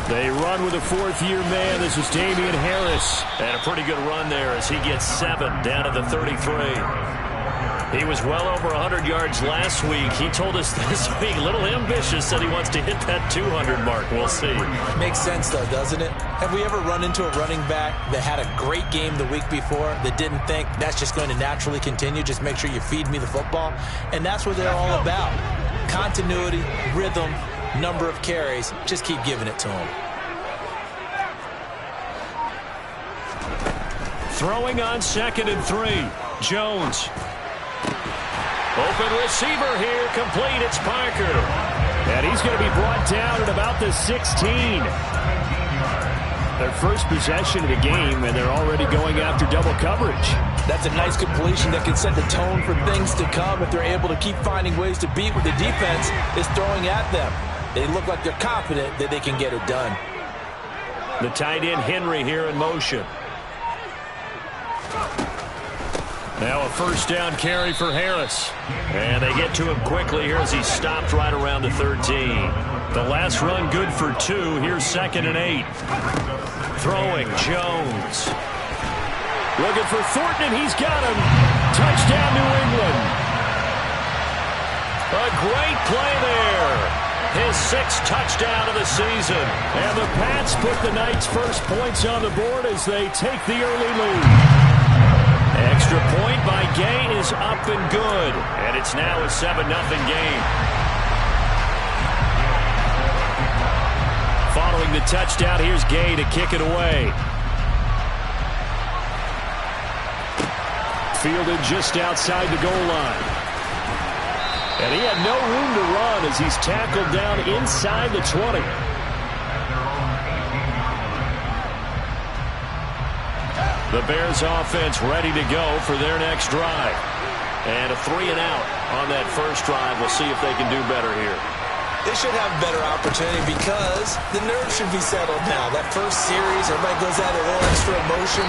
They run with a fourth-year man. This is Damian Harris. And a pretty good run there as he gets 7 down to the 33. He was well over 100 yards last week. He told us this week, a little ambitious, said he wants to hit that 200 mark. We'll see. Makes sense, though, doesn't it? Have we ever run into a running back that had a great game the week before that didn't think that's just going to naturally continue? Just make sure you feed me the football. And that's what they're all about. Continuity, rhythm, number of carries. Just keep giving it to him. Throwing on 2nd and 3. Jones. Open receiver here, complete, it's Parker. And he's going to be brought down at about the 16. Their first possession of the game, and they're already going after double coverage. That's a nice completion that can set the tone for things to come if they're able to keep finding ways to beat what the defense is throwing at them. They look like they're confident that they can get it done. The tight end Henry here in motion. Now a first down carry for Harris. And they get to him quickly here as he stopped right around the 13. The last run good for 2. Here's 2nd and 8. Throwing Jones. Looking for Thornton, and he's got him. Touchdown, New England. A great play there. His 6th touchdown of the season. And the Pats put the Knights' first points on the board as they take the early lead. Extra point by Gay is up and good. And it's now a 7-0 game. Following the touchdown, here's Gay to kick it away. Fielded just outside the goal line. And he had no room to run as he's tackled down inside the 20. The Bears offense ready to go for their next drive. And a 3-and-out on that first drive. We'll see if they can do better here. They should have a better opportunity because the nerves should be settled now. That first series, everybody goes out a little extra emotion.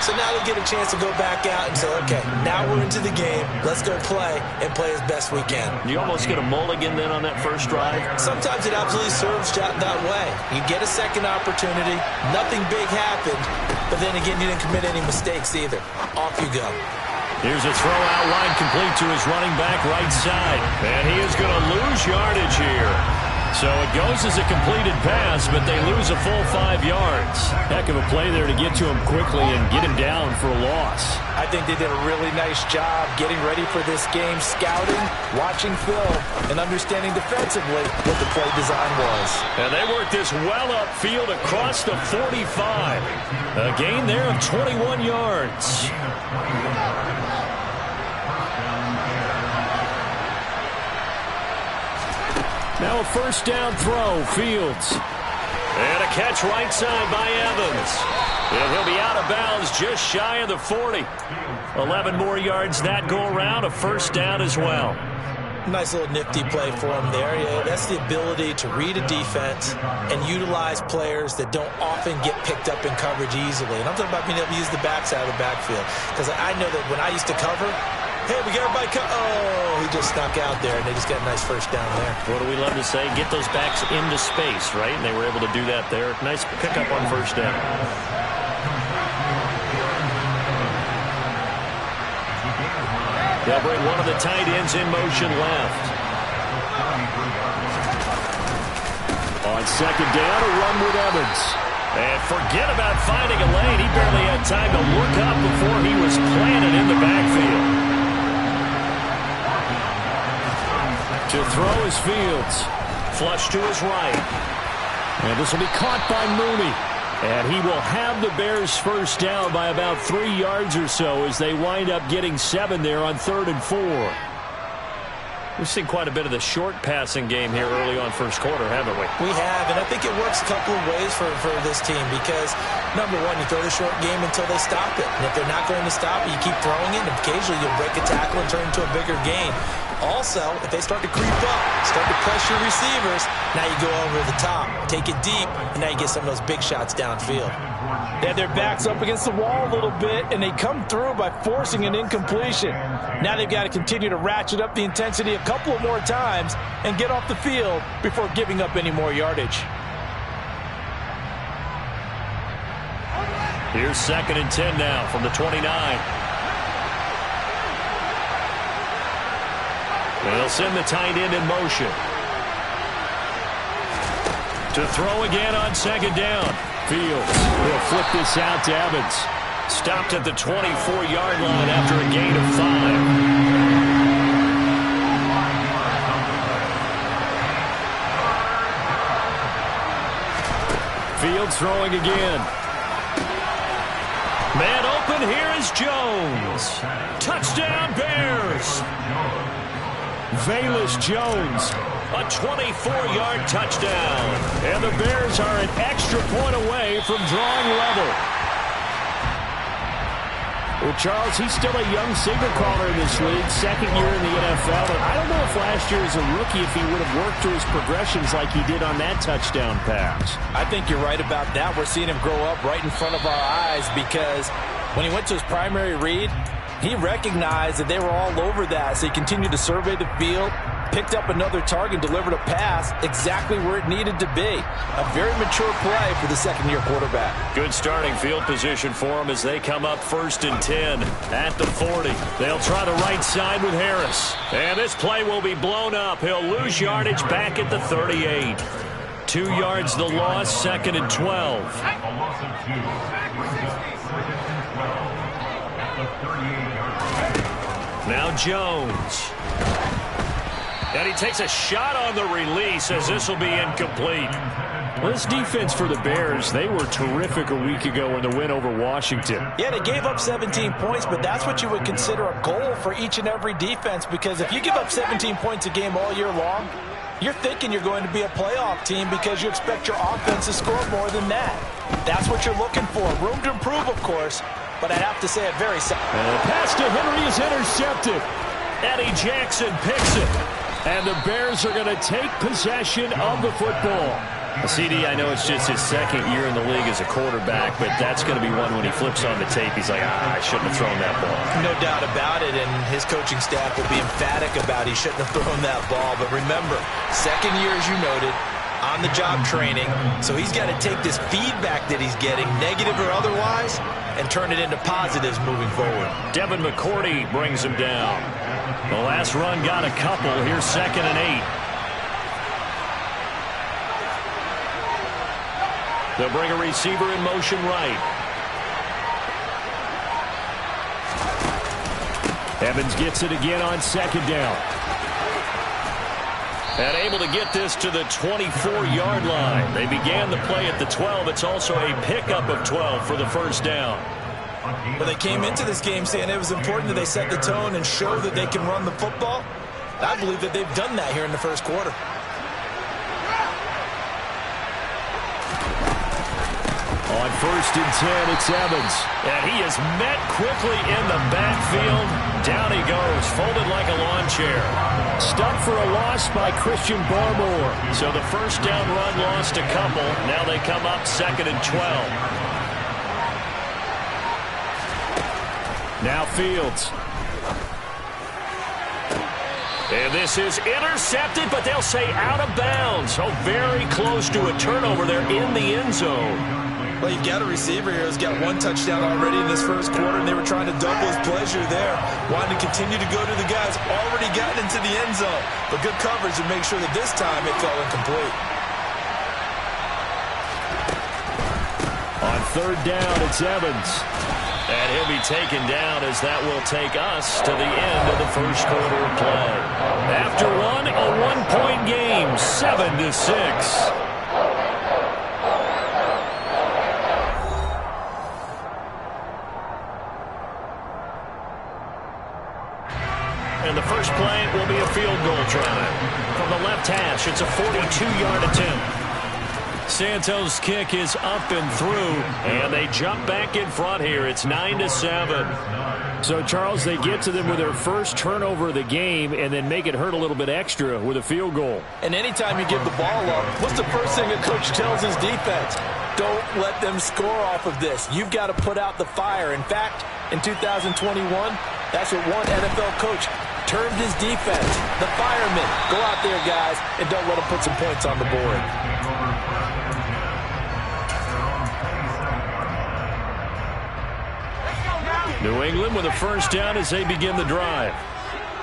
So now they get a chance to go back out and say, okay, now we're into the game. Let's go play and play as best we can. You almost get a mulligan then on that first drive? Sometimes it absolutely serves that way. You get a second opportunity. Nothing big happened. But then again, you didn't commit any mistakes either. Off you go. Here's a throw out line complete to his running back right side. And he is going to lose yardage here. So it goes as a completed pass, but they lose a full 5 yards. Heck of a play there to get to him quickly and get him down for a loss. I think they did a really nice job getting ready for this game, scouting, watching film, and understanding defensively what the play design was. And they worked this well upfield across the 45. A gain there of 21 yards. Now a first down throw, Fields. And a catch right side by Evans. And he'll be out of bounds just shy of the 40. 11 more yards that go around, a first down as well. Nice little nifty play for him there. Yeah, that's the ability to read a defense and utilize players that don't often get picked up in coverage easily. And I'm talking about being able to use the backside of the backfield. Because I know that when I used to cover, hey, we got everybody oh, he just snuck out there, and they just got a nice first down there. What do we love to say? Get those backs into space, right? And they were able to do that there. Nice pickup on first down. They'll bring one of the tight ends in motion left. On second down, a run with Evans. And forget about finding a lane. He barely had time to look up before he was planted in the backfield. To throw is Fields. Flush to his right. And this will be caught by Mooney. And he will have the Bears first down by about 3 yards or so as they wind up getting 7 there on 3rd and 4. We've seen quite a bit of the short passing game here early on first quarter, haven't we? We have, and I think it works a couple of ways for this team because, number one, you throw the short game until they stop it. And if they're not going to stop it, you keep throwing it, and occasionally you'll break a tackle and turn into a bigger gain. Also, if they start to creep up, start to pressure receivers, now you go over the top, take it deep, and now you get some of those big shots downfield. They have their backs up against the wall a little bit, and they come through by forcing an incompletion. Now they've got to continue to ratchet up the intensity a couple of more times and get off the field before giving up any more yardage. Here's 2nd and 10 now from the 29. They'll send the tight end in motion. To throw again on 2nd down. Fields will flip this out to Evans. Stopped at the 24-yard line after a gain of 5. Fields throwing again. Man open, here is Jones. Touchdown, Bears. Velus Jones, a 24-yard touchdown. And the Bears are an extra point away from drawing level. Well, Charles, he's still a young signal caller in this league, 2nd year in the NFL. And I don't know if last year as a rookie if he would have worked through his progressions like he did on that touchdown pass. I think you're right about that. We're seeing him grow up right in front of our eyes because when he went to his primary read, he recognized that they were all over that, so he continued to survey the field, picked up another target, delivered a pass exactly where it needed to be. A very mature play for the 2nd-year quarterback. Good starting field position for him as they come up 1st and 10 at the 40. They'll try the right side with Harris. And this play will be blown up. He'll lose yardage back at the 38. 2 yards the loss, 2nd and 12. Now Jones. And he takes a shot on the release as this will be incomplete. Well, this defense for the Bears, they were terrific a week ago in the win over Washington. Yeah, they gave up 17 points, but that's what you would consider a goal for each and every defense, because if you give up 17 points a game all year long, you're thinking you're going to be a playoff team because you expect your offense to score more than that. That's what you're looking for. Room to improve, of course, but I'd have to say it very simple. And the pass to Henry is intercepted. Eddie Jackson picks it. And the Bears are going to take possession of the football. CD, I know it's just his 2nd year in the league as a quarterback, but that's going to be one when he flips on the tape. He's like, I shouldn't have thrown that ball. No doubt about it, and his coaching staff will be emphatic about he shouldn't have thrown that ball. But remember, 2nd year, as you noted, on-the-job training, so he's got to take this feedback that he's getting, negative or otherwise, and turn it into positives moving forward. Devin McCourty brings him down. The last run got a couple. Here's 2nd and 8. They'll bring a receiver in motion right. Evans gets it again on 2nd down. And able to get this to the 24-yard line. They began the play at the 12. It's also a pickup of 12 for the 1st down. Well, they came into this game saying it was important that they set the tone and show that they can run the football. I believe that they've done that here in the 1st quarter. On 1st and 10, it's Evans. And he is met quickly in the backfield. Down he goes, folded like a lawn chair. Stuffed for a loss by Christian Barmore. So the 1st down run lost a couple. Now they come up 2nd and 12. Now Fields. And this is intercepted, but they'll say out of bounds. So very close to a turnover there in the end zone. Well, you've got a receiver here who's got 1 touchdown already in this 1st quarter, and they were trying to double his pleasure there. Wanting to continue to go to the guys already gotten into the end zone. But good coverage to make sure that this time it fell incomplete. On 3rd down, it's Evans. And he'll be taken down as that will take us to the end of the 1st quarter of play. After one, a 1-point game, 7-6. And the first play will be a field goal try. From the left hash, it's a 42-yard attempt. Santos' kick is up and through, and they jump back in front here. It's 9-7. So, Charles, they get to them with their first turnover of the game and then make it hurt a little bit extra with a field goal. And anytime you give the ball up, what's the first thing a coach tells his defense? Don't let them score off of this. You've got to put out the fire. In fact, in 2021, that's what one NFL coach termed his defense, the firemen. Go out there, guys, and don't let them put some points on the board. New England with a first down as they begin the drive.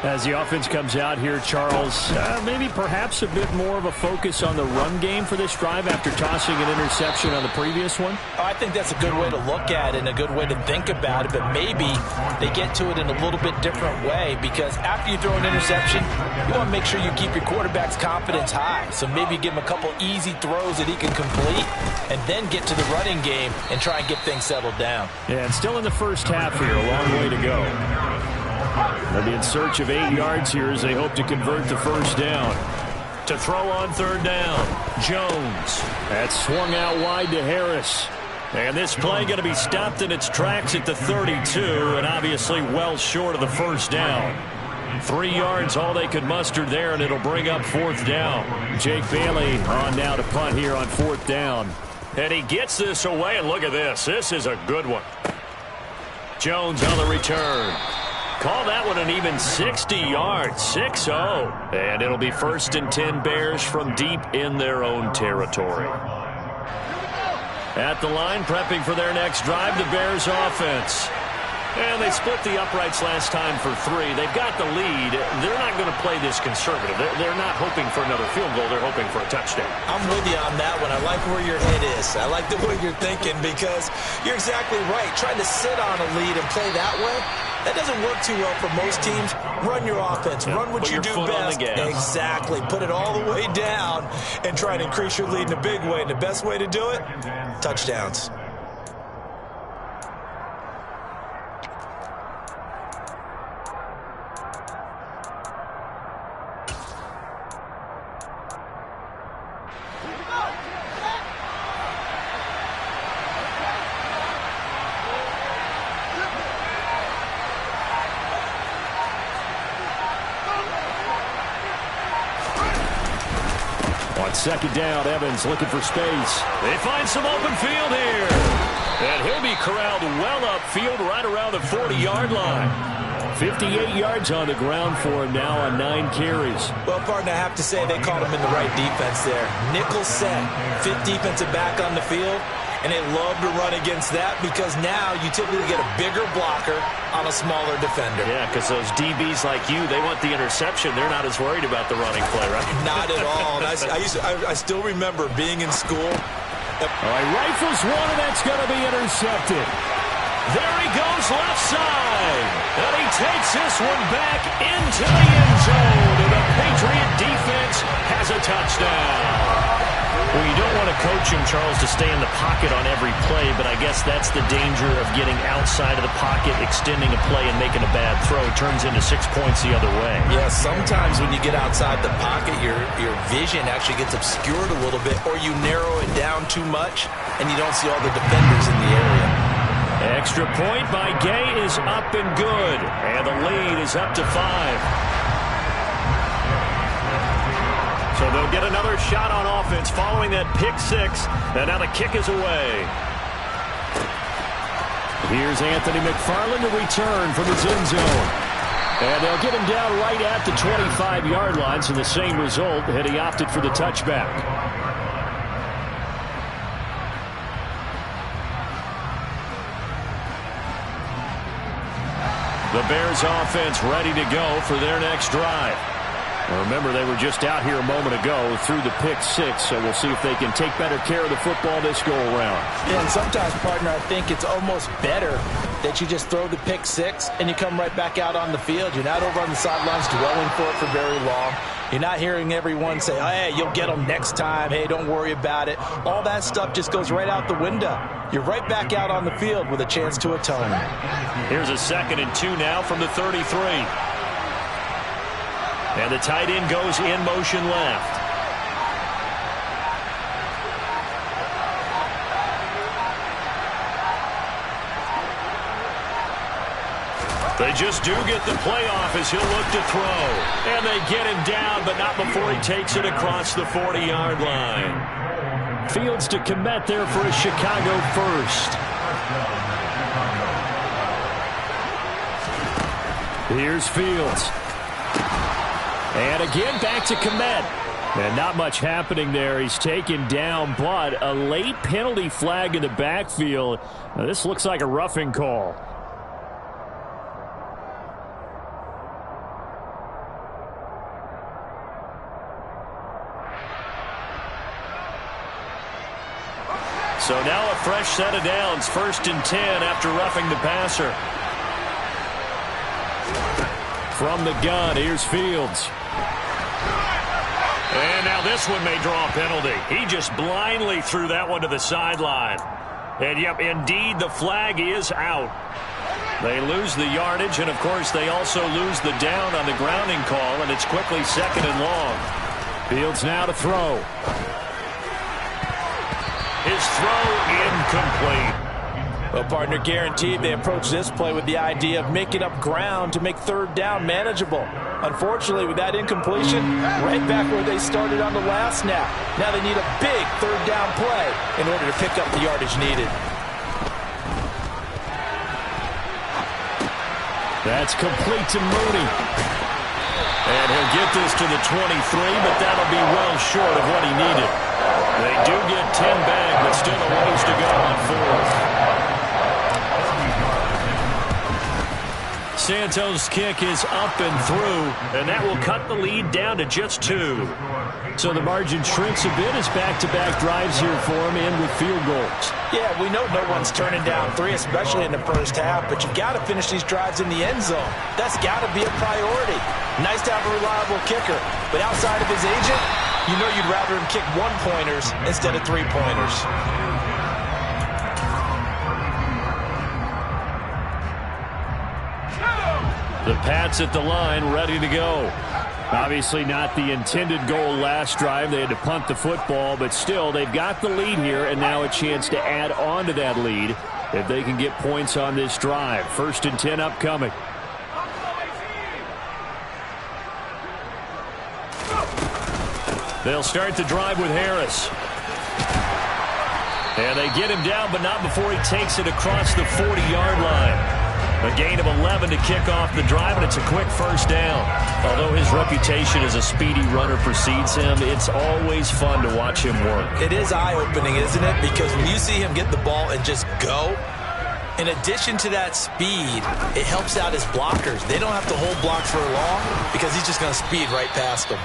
As the offense comes out here, Charles, maybe perhaps a bit more of a focus on the run game for this drive after tossing an interception on the previous one? Oh, I think that's a good way to look at it and a good way to think about it, but maybe they get to it in a little bit different way, because after you throw an interception, you want to make sure you keep your quarterback's confidence high. So maybe give him a couple easy throws that he can complete and then get to the running game and try and get things settled down. Yeah, and still in the first half here, a long way to go. They'll be in search of 8 yards here as they hope to convert the first down. To throw on third down, Jones. That's swung out wide to Harris. And this play going to be stopped in its tracks at the 32, and obviously well short of the first down. 3 yards, all they could muster there, and it'll bring up fourth down. Jake Bailey on now to punt here on fourth down. And he gets this away, and look at this. This is a good one. Jones on the return. Call that one an even 60 yards, 6-0. And it'll be 1st and 10 Bears from deep in their own territory. At the line, prepping for their next drive, the Bears offense. And they split the uprights last time for 3. They've got the lead. They're not going to play this conservative. They're not hoping for another field goal. They're hoping for a touchdown. I'm with you on that one. I like where your head is. I like the way you're thinking, because you're exactly right. Trying to sit on a lead and play that way, that doesn't work too well for most teams. Run your offense. Run what you do best. Exactly. Put it all the way down and try and increase your lead in a big way. And the best way to do it, touchdowns. On second down, Evans looking for space. They find some open field here. And he'll be corralled well upfield right around the 40-yard line. 58 yards on the ground for him now on 9 carries. Well, partner, I have to say they called him in the right defense there. Nickel set, 5th defensive back on the field. And they love to run against that, because now you typically get a bigger blocker on a smaller defender. Yeah, because those DBs like you, they want the interception. They're not as worried about the running play, right? Not at all. And I still remember being in school. All right, rifles one, and that's going to be intercepted. There he goes left side. And he takes this one back into the end zone. And the Patriot defense has a touchdown. Well, you don't want to coach him, Charles, to stay in the pocket on every play, but I guess that's the danger of getting outside of the pocket, extending a play, and making a bad throw. It turns into 6 points the other way. Yeah, sometimes when you get outside the pocket, your vision actually gets obscured a little bit, or you narrow it down too much, and you don't see all the defenders in the area. Extra point by Gay is up and good, and the lead is up to 5. So they'll get another shot on offense following that pick 6, and now the kick is away. Here's Anthony McFarland to return from his end zone. And they'll get him down right at the 25-yard line, so the same result had he opted for the touchback. The Bears offense ready to go for their next drive. Remember, they were just out here a moment ago through the pick 6, so we'll see if they can take better care of the football this go-around. Yeah, and sometimes, partner, I think it's almost better that you just throw the pick 6 and you come right back out on the field. You're not over on the sidelines dwelling for it for very long. You're not hearing everyone say, oh, hey, you'll get them next time. Hey, don't worry about it. All that stuff just goes right out the window. You're right back out on the field with a chance to atone. Here's a 2nd and 2 now from the 33. And the tight end goes in motion left. They just do get the playoff as he'll look to throw. And they get him down, but not before he takes it across the 40-yard line. Fields to commit there for a Chicago first. Here's Fields. And again, back to Komet. And not much happening there. He's taken down, but a late penalty flag in the backfield. Now, this looks like a roughing call. So now a fresh set of downs, 1st and 10 after roughing the passer. From the gun, here's Fields. And now this one may draw a penalty. He just blindly threw that one to the sideline. And, yep, indeed, the flag is out. They lose the yardage, and, of course, they also lose the down on the grounding call, and it's quickly 2nd and long. Fields now to throw. His throw incomplete. Well, partner, guaranteed they approach this play with the idea of making up ground to make 3rd down manageable. Unfortunately, with that incompletion, right back where they started on the last snap. Now they need a big 3rd down play in order to pick up the yardage needed. That's complete to Mooney. And he'll get this to the 23, but that'll be well short of what he needed. They do get 10 back, but still a ways to go on 4th. Santos' kick is up and through, and that will cut the lead down to just 2. So the margin shrinks a bit as back-to-back drives here for him, and with field goals. Yeah, we know no one's turning down 3, especially in the first half, but you've got to finish these drives in the end zone. That's got to be a priority. Nice to have a reliable kicker, but outside of his agent, you know you'd rather him kick 1-pointers instead of 3-pointers. The Pats at the line, ready to go. Obviously not the intended goal last drive. They had to punt the football, but still, they've got the lead here, and now a chance to add on to that lead if they can get points on this drive. 1st and 10 upcoming. They'll start the drive with Harris. And they get him down, but not before he takes it across the 40-yard line. A gain of 11 to kick off the drive, and it's a quick 1st down. Although his reputation as a speedy runner precedes him, it's always fun to watch him work. It is eye-opening, isn't it? Because when you see him get the ball and just go, in addition to that speed, it helps out his blockers. They don't have to hold blocks for long because he's just going to speed right past them.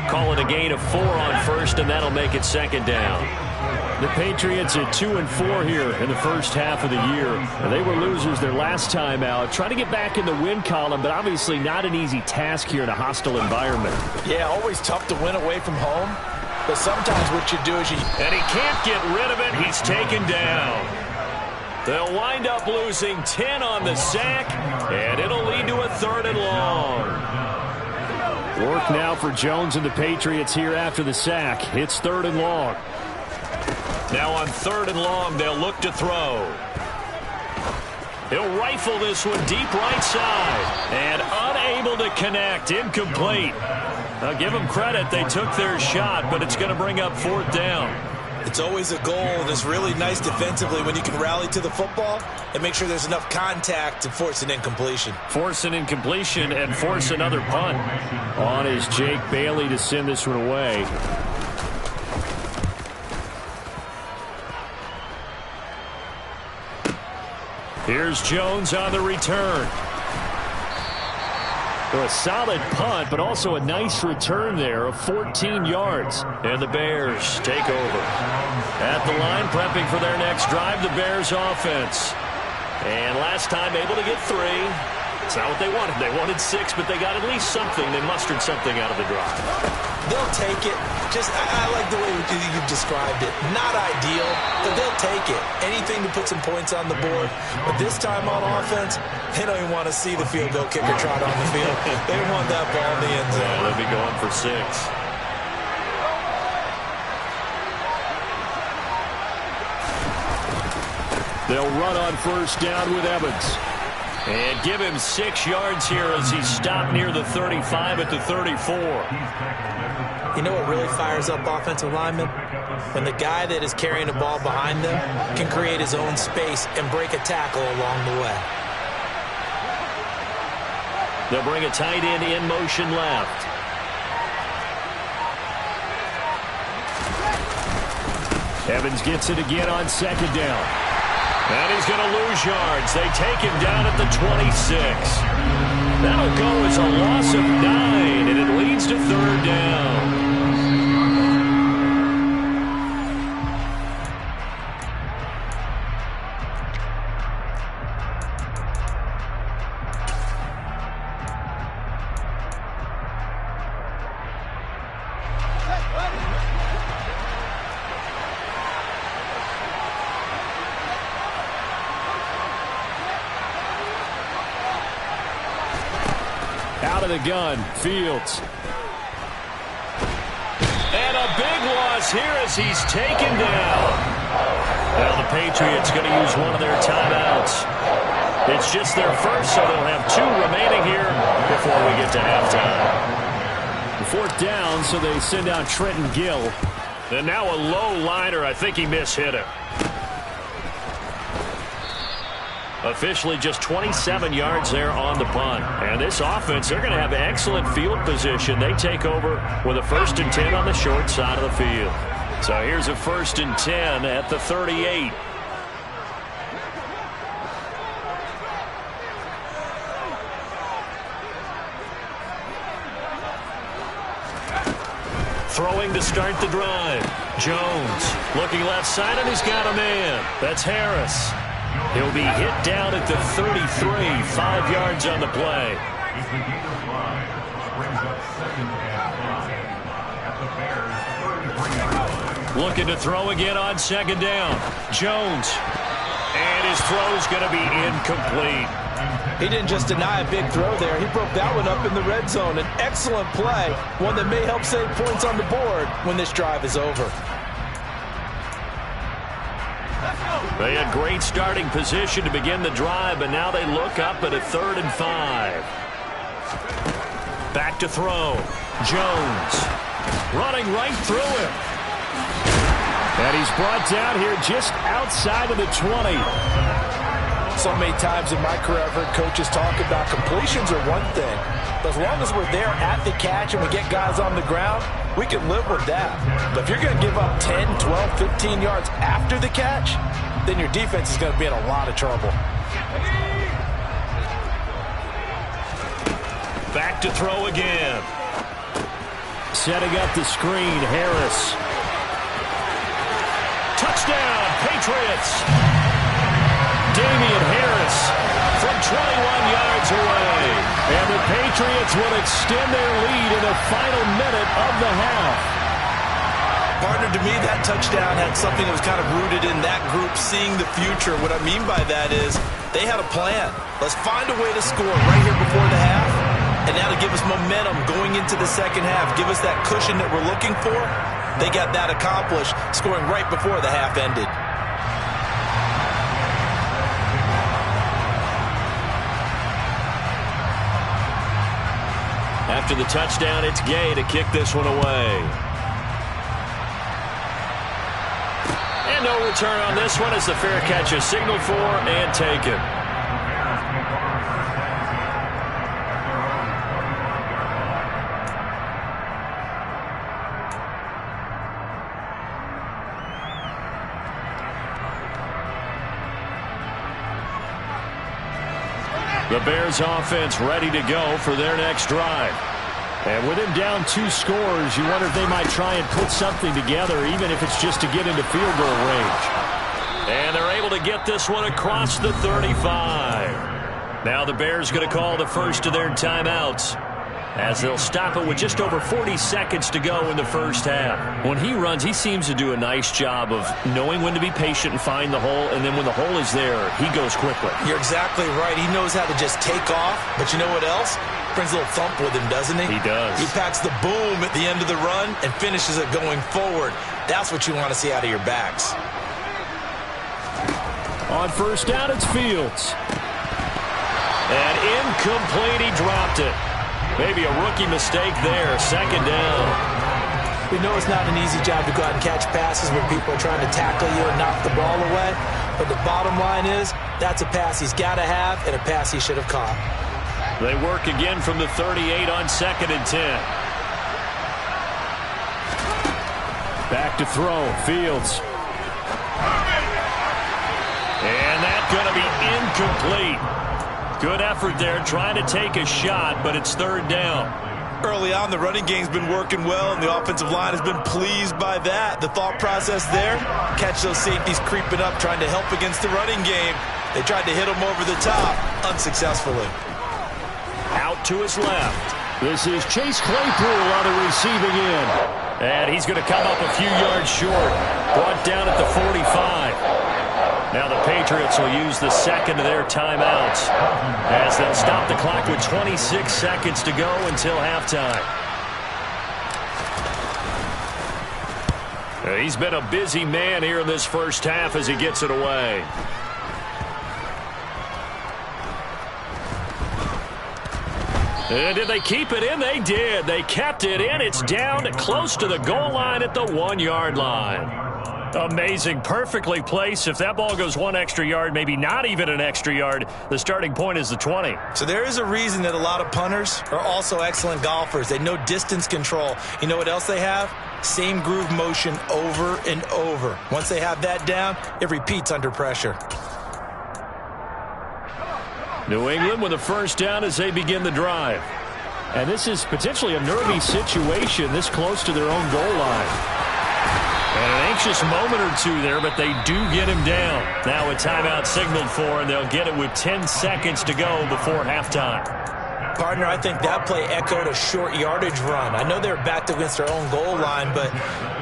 Call it a gain of 4 on 1st, and that'll make it 2nd down. The Patriots at 2-4 here in the first half of the year. They were losers their last time out, trying to get back in the win column, but obviously not an easy task here in a hostile environment. Yeah, always tough to win away from home, but sometimes what you do is you... And he can't get rid of it. He's taken down. They'll wind up losing 10 on the sack, and it'll lead to a 3rd and long. Work now for Jones and the Patriots here after the sack. It's 3rd and long. Now on 3rd and long, they'll look to throw. He'll rifle this one deep right side. And unable to connect. Incomplete. I'll give them credit. They took their shot, but it's going to bring up 4th down. It's always a goal, and it's really nice defensively when you can rally to the football and make sure there's enough contact to force an incompletion. Force an incompletion and force another punt. On is Jake Bailey to send this one away. Here's Jones on the return. So a solid punt, but also a nice return there of 14 yards. And the Bears take over. At the line, prepping for their next drive, the Bears offense. And last time able to get 3. It's not what they wanted. They wanted 6, but they got at least something. They mustered something out of the drive. They'll take it. I like the way you've described it. Not ideal, but they'll take it. Anything to put some points on the board. But this time on offense, they don't even want to see the field goal kicker trot on the field. They want that ball in the end zone. Yeah, they'll be going for 6. They'll run on 1st down with Evans. And give him 6 yards here as he's stopped near the 35 at the 34. You know what really fires up offensive linemen? When the guy that is carrying the ball behind them can create his own space and break a tackle along the way. They'll bring a tight end in motion left. Evans gets it again on 2nd down. And he's going to lose yards. They take him down at the 26. That'll go as a loss of 9, and it leads to 3rd down. out of the gun. Fields. And a big loss here as he's taken down. Now the Patriots going to use one of their timeouts. It's just their first, so they'll have 2 remaining here before we get to halftime. Fourth down, so they send out Trenton Gill. And now a low liner. I think he mishit it. Officially just 27 yards there on the punt. And this offense, they're going to have excellent field position. They take over with a 1st and 10 on the short side of the field. So here's a 1st and 10 at the 38. Throwing to start the drive. Jones looking left side, and he's got a man. That's Harris. He'll be hit down at the 33, 5 yards on the play. Looking to throw again on 2nd down. Jones. And his throw is going to be incomplete. He didn't just deny a big throw there. He broke that one up in the red zone. An excellent play, one that may help save points on the board when this drive is over. They had great starting position to begin the drive, but now they look up at a 3rd and 5. Back to throw. Jones running right through him. And he's brought down here just outside of the 20. So many times in my career, I've heard coaches talk about completions are one thing. But as long as we're there at the catch and we get guys on the ground, we can live with that. But if you're going to give up 10, 12, 15 yards after the catch, then your defense is going to be in a lot of trouble. Back to throw again. Setting up the screen, Harris. Touchdown, Patriots. Damian Harris from 21 yards away. And the Patriots will extend their lead in the final minute of the half. Partner, to me, that touchdown had something that was kind of rooted in that group seeing the future. What I mean by that is they had a plan. Let's find a way to score right here before the half. And now to give us momentum going into the second half, give us that cushion that we're looking for. They got that accomplished, scoring right before the half ended. After the touchdown, it's Gay to kick this one away. And no return on this one as the fair catch is signaled for and taken. The Bears offense ready to go for their next drive. And with him down 2 scores, you wonder if they might try and put something together, even if it's just to get into field goal range. And they're able to get this one across the 35. Now the Bears going to call the first of their timeouts, as they'll stop it with just over 40 seconds to go in the first half. When he runs, he seems to do a nice job of knowing when to be patient and find the hole, and then when the hole is there, he goes quickly. You're exactly right. He knows how to just take off, but you know what else? Brings a little thump with him, doesn't he? He does. He packs the boom at the end of the run and finishes it going forward. That's what you want to see out of your backs. On first down, it's Fields. And incomplete, he dropped it. Maybe a rookie mistake there. 2nd down. We know it's not an easy job to go out and catch passes when people are trying to tackle you and knock the ball away. But the bottom line is, that's a pass he's got to have and a pass he should have caught. They work again from the 38 on 2nd and 10. Back to throw. Fields. And that's going to be incomplete. Good effort there, trying to take a shot, but it's 3rd down. Early on, the running game's been working well, and the offensive line has been pleased by that. The thought process there, catch those safeties creeping up, trying to help against the running game. They tried to hit them over the top, unsuccessfully. Out to his left. This is Chase Claypool on the receiving end. And he's going to come up a few yards short. Brought down at the 45. Now the Patriots will use the second of their timeouts as they'll stop the clock with 26 seconds to go until halftime. He's been a busy man here in this first half as he gets it away. And did they keep it in? They did. They kept it in. It's down close to the goal line at the 1-yard line. Amazing. Perfectly placed. If that ball goes one extra yard, maybe not even an extra yard, the starting point is the 20. So there is a reason that a lot of punters are also excellent golfers. They know distance control. You know what else they have? Same groove motion over and over. Once they have that down, it repeats under pressure. New England with a first down as they begin the drive. And this is potentially a nervy situation this close to their own goal line. And an anxious moment or two there, but they do get him down. Now a timeout signaled for, and they'll get it with 10 seconds to go before halftime. Partner, I think that play echoed a short yardage run. I know they're backed against their own goal line, but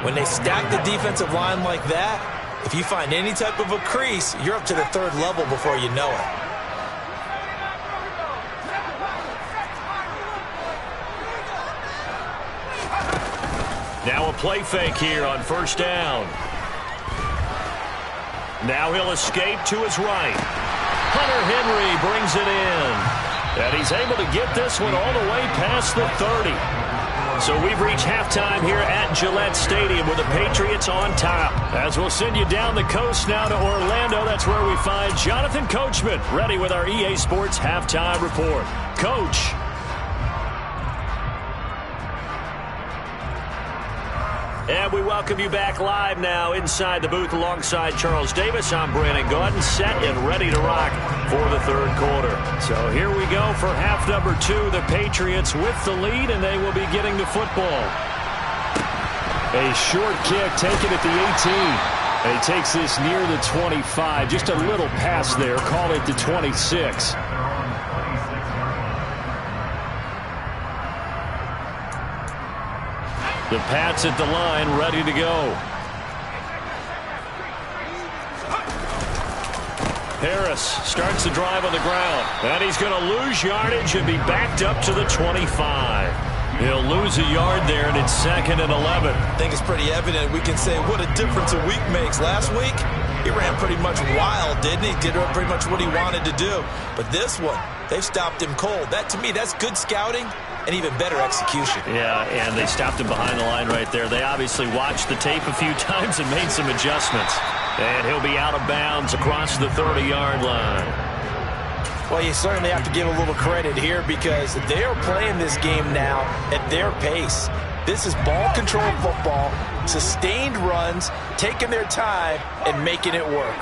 when they stack the defensive line like that, if you find any type of a crease, you're up to the third level before you know it. Now a play fake here on first down. Now he'll escape to his right. Hunter Henry brings it in. And he's able to get this one all the way past the 30. So we've reached halftime here at Gillette Stadium with the Patriots on top. As we'll send you down the coast now to Orlando, that's where we find Jonathan Coachman ready with our EA Sports halftime report. Coach. And we welcome you back live now inside the booth alongside Charles Davis. I'm Brandon Gaudin, set and ready to rock for the third quarter. So here we go for half number 2. The Patriots with the lead, and they will be getting the football. A short kick taken at the 18. And he takes this near the 25. Just a little pass there. Call it the 26. The Pats at the line, ready to go. Harris starts the drive on the ground. And he's going to lose yardage and be backed up to the 25. He'll lose a yard there, and it's 2nd and 11. I think it's pretty evident. We can say what a difference a week makes. Last week, he ran pretty much wild, didn't he? Did pretty much what he wanted to do. But this one, they've stopped him cold. That, to me, that's good scouting. And even better execution. Yeah, and they stopped him behind the line right there. They obviously watched the tape a few times and made some adjustments. And he'll be out of bounds across the 30-yard line. Well, you certainly have to give a little credit here because they are playing this game now at their pace. This is ball control football, sustained runs, taking their time, and making it work.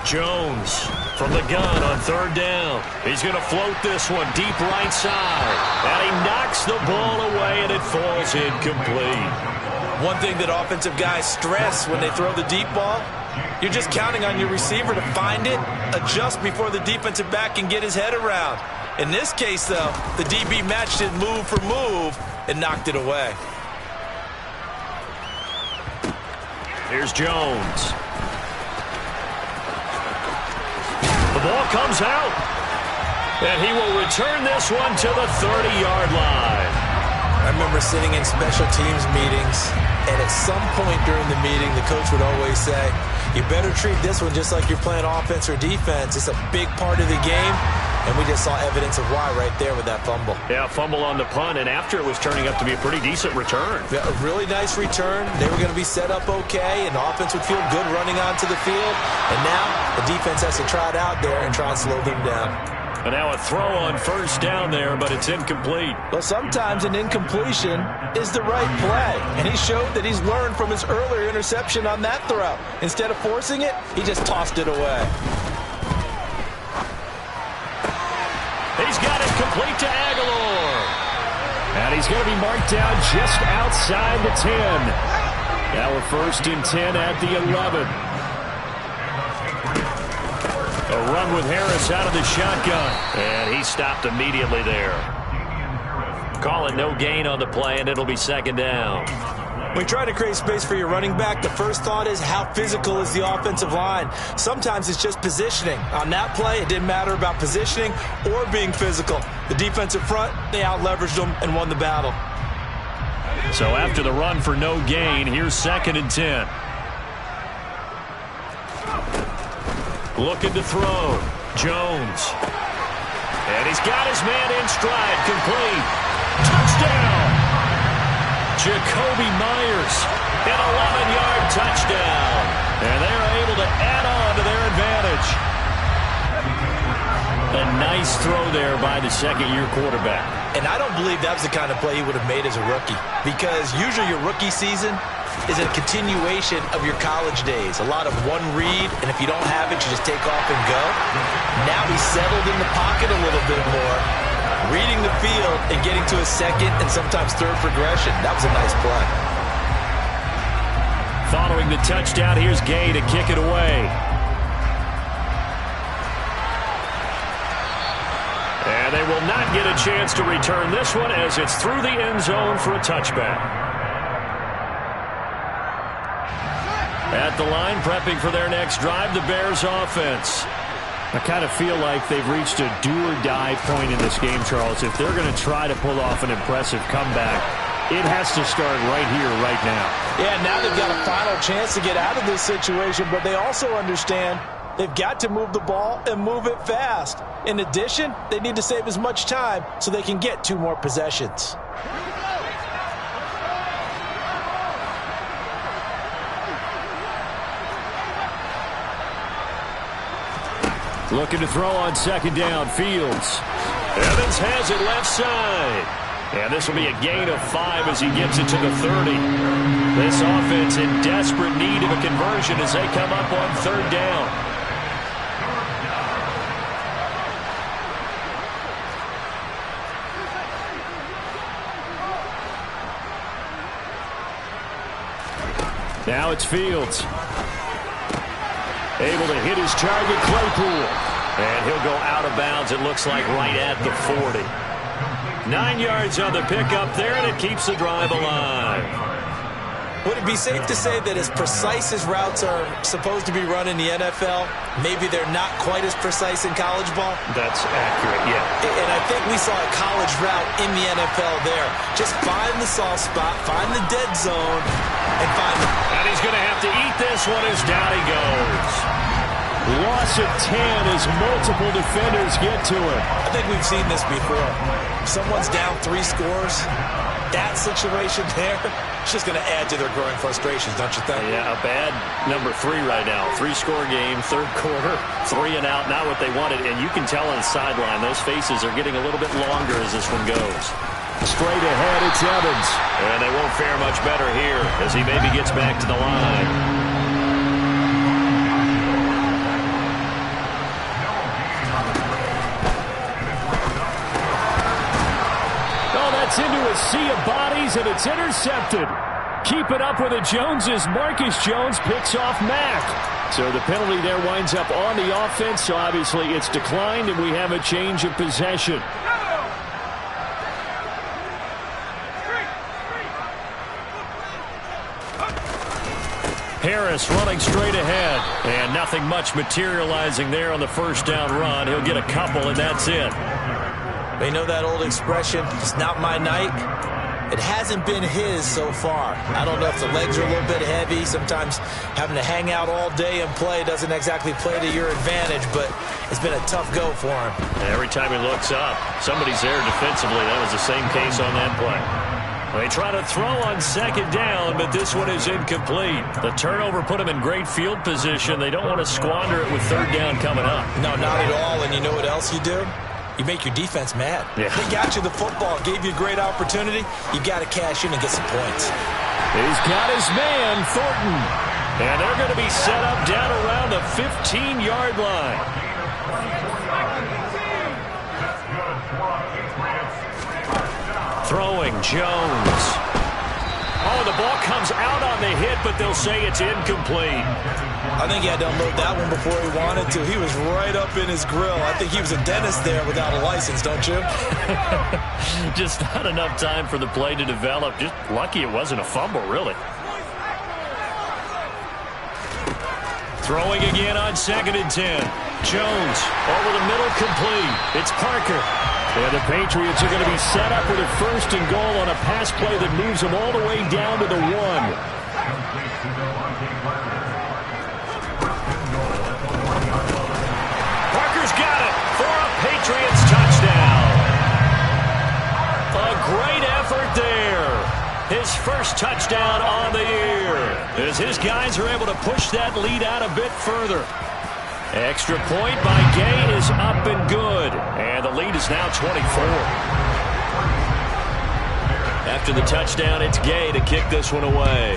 Jones from the gun on third down. He's going to float this one deep right side. And he knocks the ball away, and it falls incomplete. One thing that offensive guys stress when they throw the deep ball, you're just counting on your receiver to find it, adjust before the defensive back can get his head around. In this case, though, the DB matched it move for move and knocked it away. Here's Jones. The ball comes out, and he will return this one to the 30-yard line. I remember sitting in special teams meetings, and at some point during the meeting, the coach would always say, you better treat this one just like you're playing offense or defense. It's a big part of the game, and we just saw evidence of why right there with that fumble. Yeah, fumble on the punt, and after it was turning up to be a pretty decent return. Yeah, a really nice return. They were going to be set up okay, and the offense would feel good running onto the field. And now the defense has to try it out there and try and slow them down. And now a throw on first down there, but it's incomplete. Well, sometimes an incompletion is the right play. And he showed that he's learned from his earlier interception on that throw. Instead of forcing it, he just tossed it away. He's got it complete to Aguilar. And he's going to be marked down just outside the 10. Now a 1st and 10 at the 11. A run with Harris out of the shotgun. And he stopped immediately there. Call it no gain on the play, and it'll be 2nd down. When trying to create space for your running back, the first thought is how physical is the offensive line. Sometimes it's just positioning. On that play, it didn't matter about positioning or being physical. The defensive front, they out-leveraged them and won the battle. So after the run for no gain, here's 2nd and 10. Looking to throw. Jones. And he's got his man in stride. Complete. Touchdown. Jacoby Myers. An 11-yard touchdown. And they're able to add on to their advantage. A nice throw there by the second-year quarterback. And I don't believe that was the kind of play he would have made as a rookie, because usually your rookie season is a continuation of your college days. A lot of one read, and if you don't have it, you just take off and go. Now he's settled in the pocket a little bit more, reading the field and getting to a second and sometimes third progression. That was a nice play. Following the touchdown, here's Gay to kick it away. And they will not get a chance to return this one as it's through the end zone for a touchback. At the line, prepping for their next drive, the Bears offense. I kind of feel like they've reached a do-or-die point in this game, Charles. If they're going to try to pull off an impressive comeback, it has to start right here, right now. Yeah, now they've got a final chance to get out of this situation, but they also understand they've got to move the ball and move it fast. In addition, they need to save as much time so they can get 2 more possessions. Looking to throw on 2nd down, Fields. Evans has it left side. And this will be a gain of 5 as he gets it to the 30. This offense in desperate need of a conversion as they come up on 3rd down. Now it's Fields. Able to hit his target, Claypool. And he'll go out of bounds, it looks like, right at the 40. 9 yards on the pickup there, and it keeps the drive alive. Would it be safe to say that as precise as routes are supposed to be run in the NFL, maybe they're not quite as precise in college ball? That's accurate, yeah. And I think we saw a college route in the NFL there. Just find the soft spot, find the dead zone, and find the... And he's going to have to eat this one as down he goes. Loss of 10 as multiple defenders get to him. I think we've seen this before. Someone's down 3 scores. That situation there, it's just going to add to their growing frustrations, don't you think? Yeah, a bad number 3 right now. 3-score game, 3rd quarter, 3 and out, not what they wanted. And you can tell on the sideline, those faces are getting a little bit longer as this one goes. Straight ahead, it's Evans. And they won't fare much better here as he maybe gets back to the line. Into a sea of bodies, and it's intercepted. Keep it up with the Joneses. Marcus Jones picks off Mack. So the penalty there winds up on the offense. So obviously it's declined, and we have a change of possession. Harris running straight ahead, and nothing much materializing there on the 1st down run. He'll get a couple, and that's it. They know that old expression, it's not my night. It hasn't been his so far. I don't know if the legs are a little bit heavy. Sometimes having to hang out all day and play doesn't exactly play to your advantage, but it's been a tough go for him. And every time he looks up, somebody's there defensively. That was the same case on that play. They try to throw on 2nd down, but this one is incomplete. The turnover put them in great field position. They don't want to squander it with 3rd down coming up. No, not at all. And you know what else you do? You make your defense mad. Yeah. They got you the football, gave you a great opportunity. You got to cash in and get some points. He's got his man, Thornton. And they're going to be set up down around the 15-yard line. Throwing Jones. Oh, the ball comes out on the hit, but they'll say it's incomplete. I think he had to unload that one before he wanted to. He was right up in his grill. I think he was a dentist there without a license, don't you? Just not enough time for the play to develop. Just lucky it wasn't a fumble, really. Throwing again on 2nd and 10. Jones over the middle, complete. It's Parker. And the Patriots are going to be set up with a 1st and goal on a pass play that moves them all the way down to the 1. Parker's got it for a Patriots touchdown. A great effort there. His first touchdown on the year, as his guys are able to push that lead out a bit further. Extra point by Gay is up and good, and the lead is now 24. After the touchdown, it's Gay to kick this one away.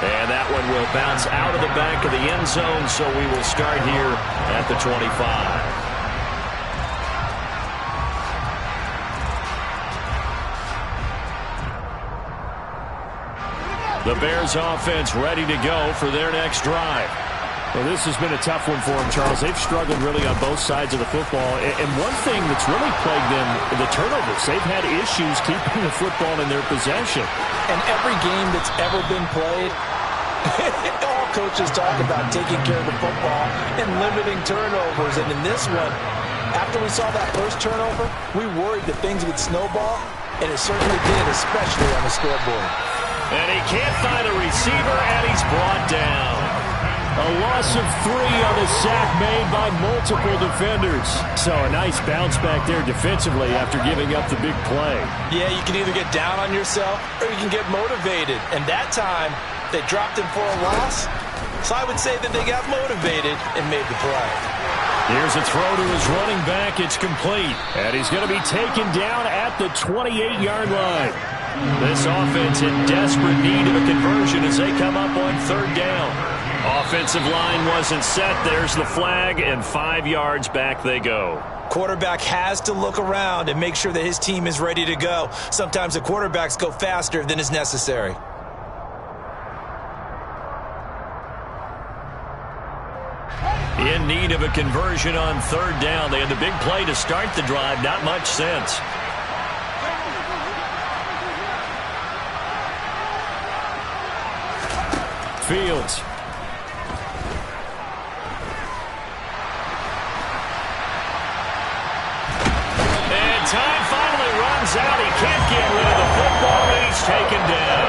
And that one will bounce out of the back of the end zone, so we will start here at the 25. The Bears offense ready to go for their next drive. Well, this has been a tough one for them, Charles. They've struggled really on both sides of the football. And one thing that's really plagued them, the turnovers. They've had issues keeping the football in their possession. And every game that's ever been played, all coaches talk about taking care of the football and limiting turnovers. And in this one, after we saw that first turnover, we worried that things would snowball, and it certainly did, especially on the scoreboard. And he can't find a receiver, and he's brought down. A loss of 3 on the sack made by multiple defenders. So a nice bounce back there defensively after giving up the big play. Yeah, you can either get down on yourself or you can get motivated. And that time, they dropped him for a loss. So I would say that they got motivated and made the play. Here's a throw to his running back. It's complete. And he's going to be taken down at the 28-yard line. This offense in desperate need of a conversion as they come up on 3rd down. Offensive line wasn't set. There's the flag, and 5 yards back they go. Quarterback has to look around and make sure that his team is ready to go. Sometimes the quarterbacks go faster than is necessary. In need of a conversion on 3rd down. They had the big play to start the drive. Not much sense. Fields. And time finally runs out. He can't get rid of the football, and he's taken down.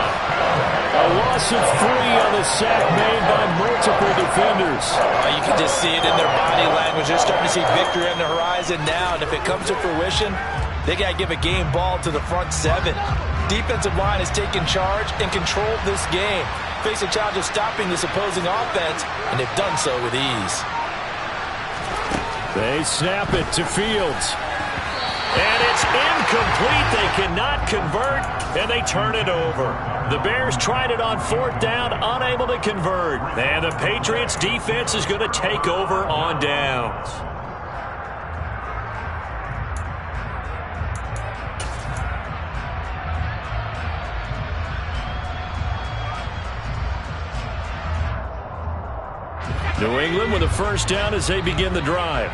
A loss of 3 on the sack made by multiple defenders. You can just see it in their body language. They're starting to see victory on the horizon now, and if it comes to fruition, they got to give a game ball to the front 7. Defensive line has taken charge and controlled this game. Face a challenge of stopping this opposing offense, and they've done so with ease. They snap it to Fields. And it's incomplete. They cannot convert, and they turn it over. The Bears tried it on 4th down, unable to convert. And the Patriots defense is going to take over on downs. New England with a 1st down as they begin the drive.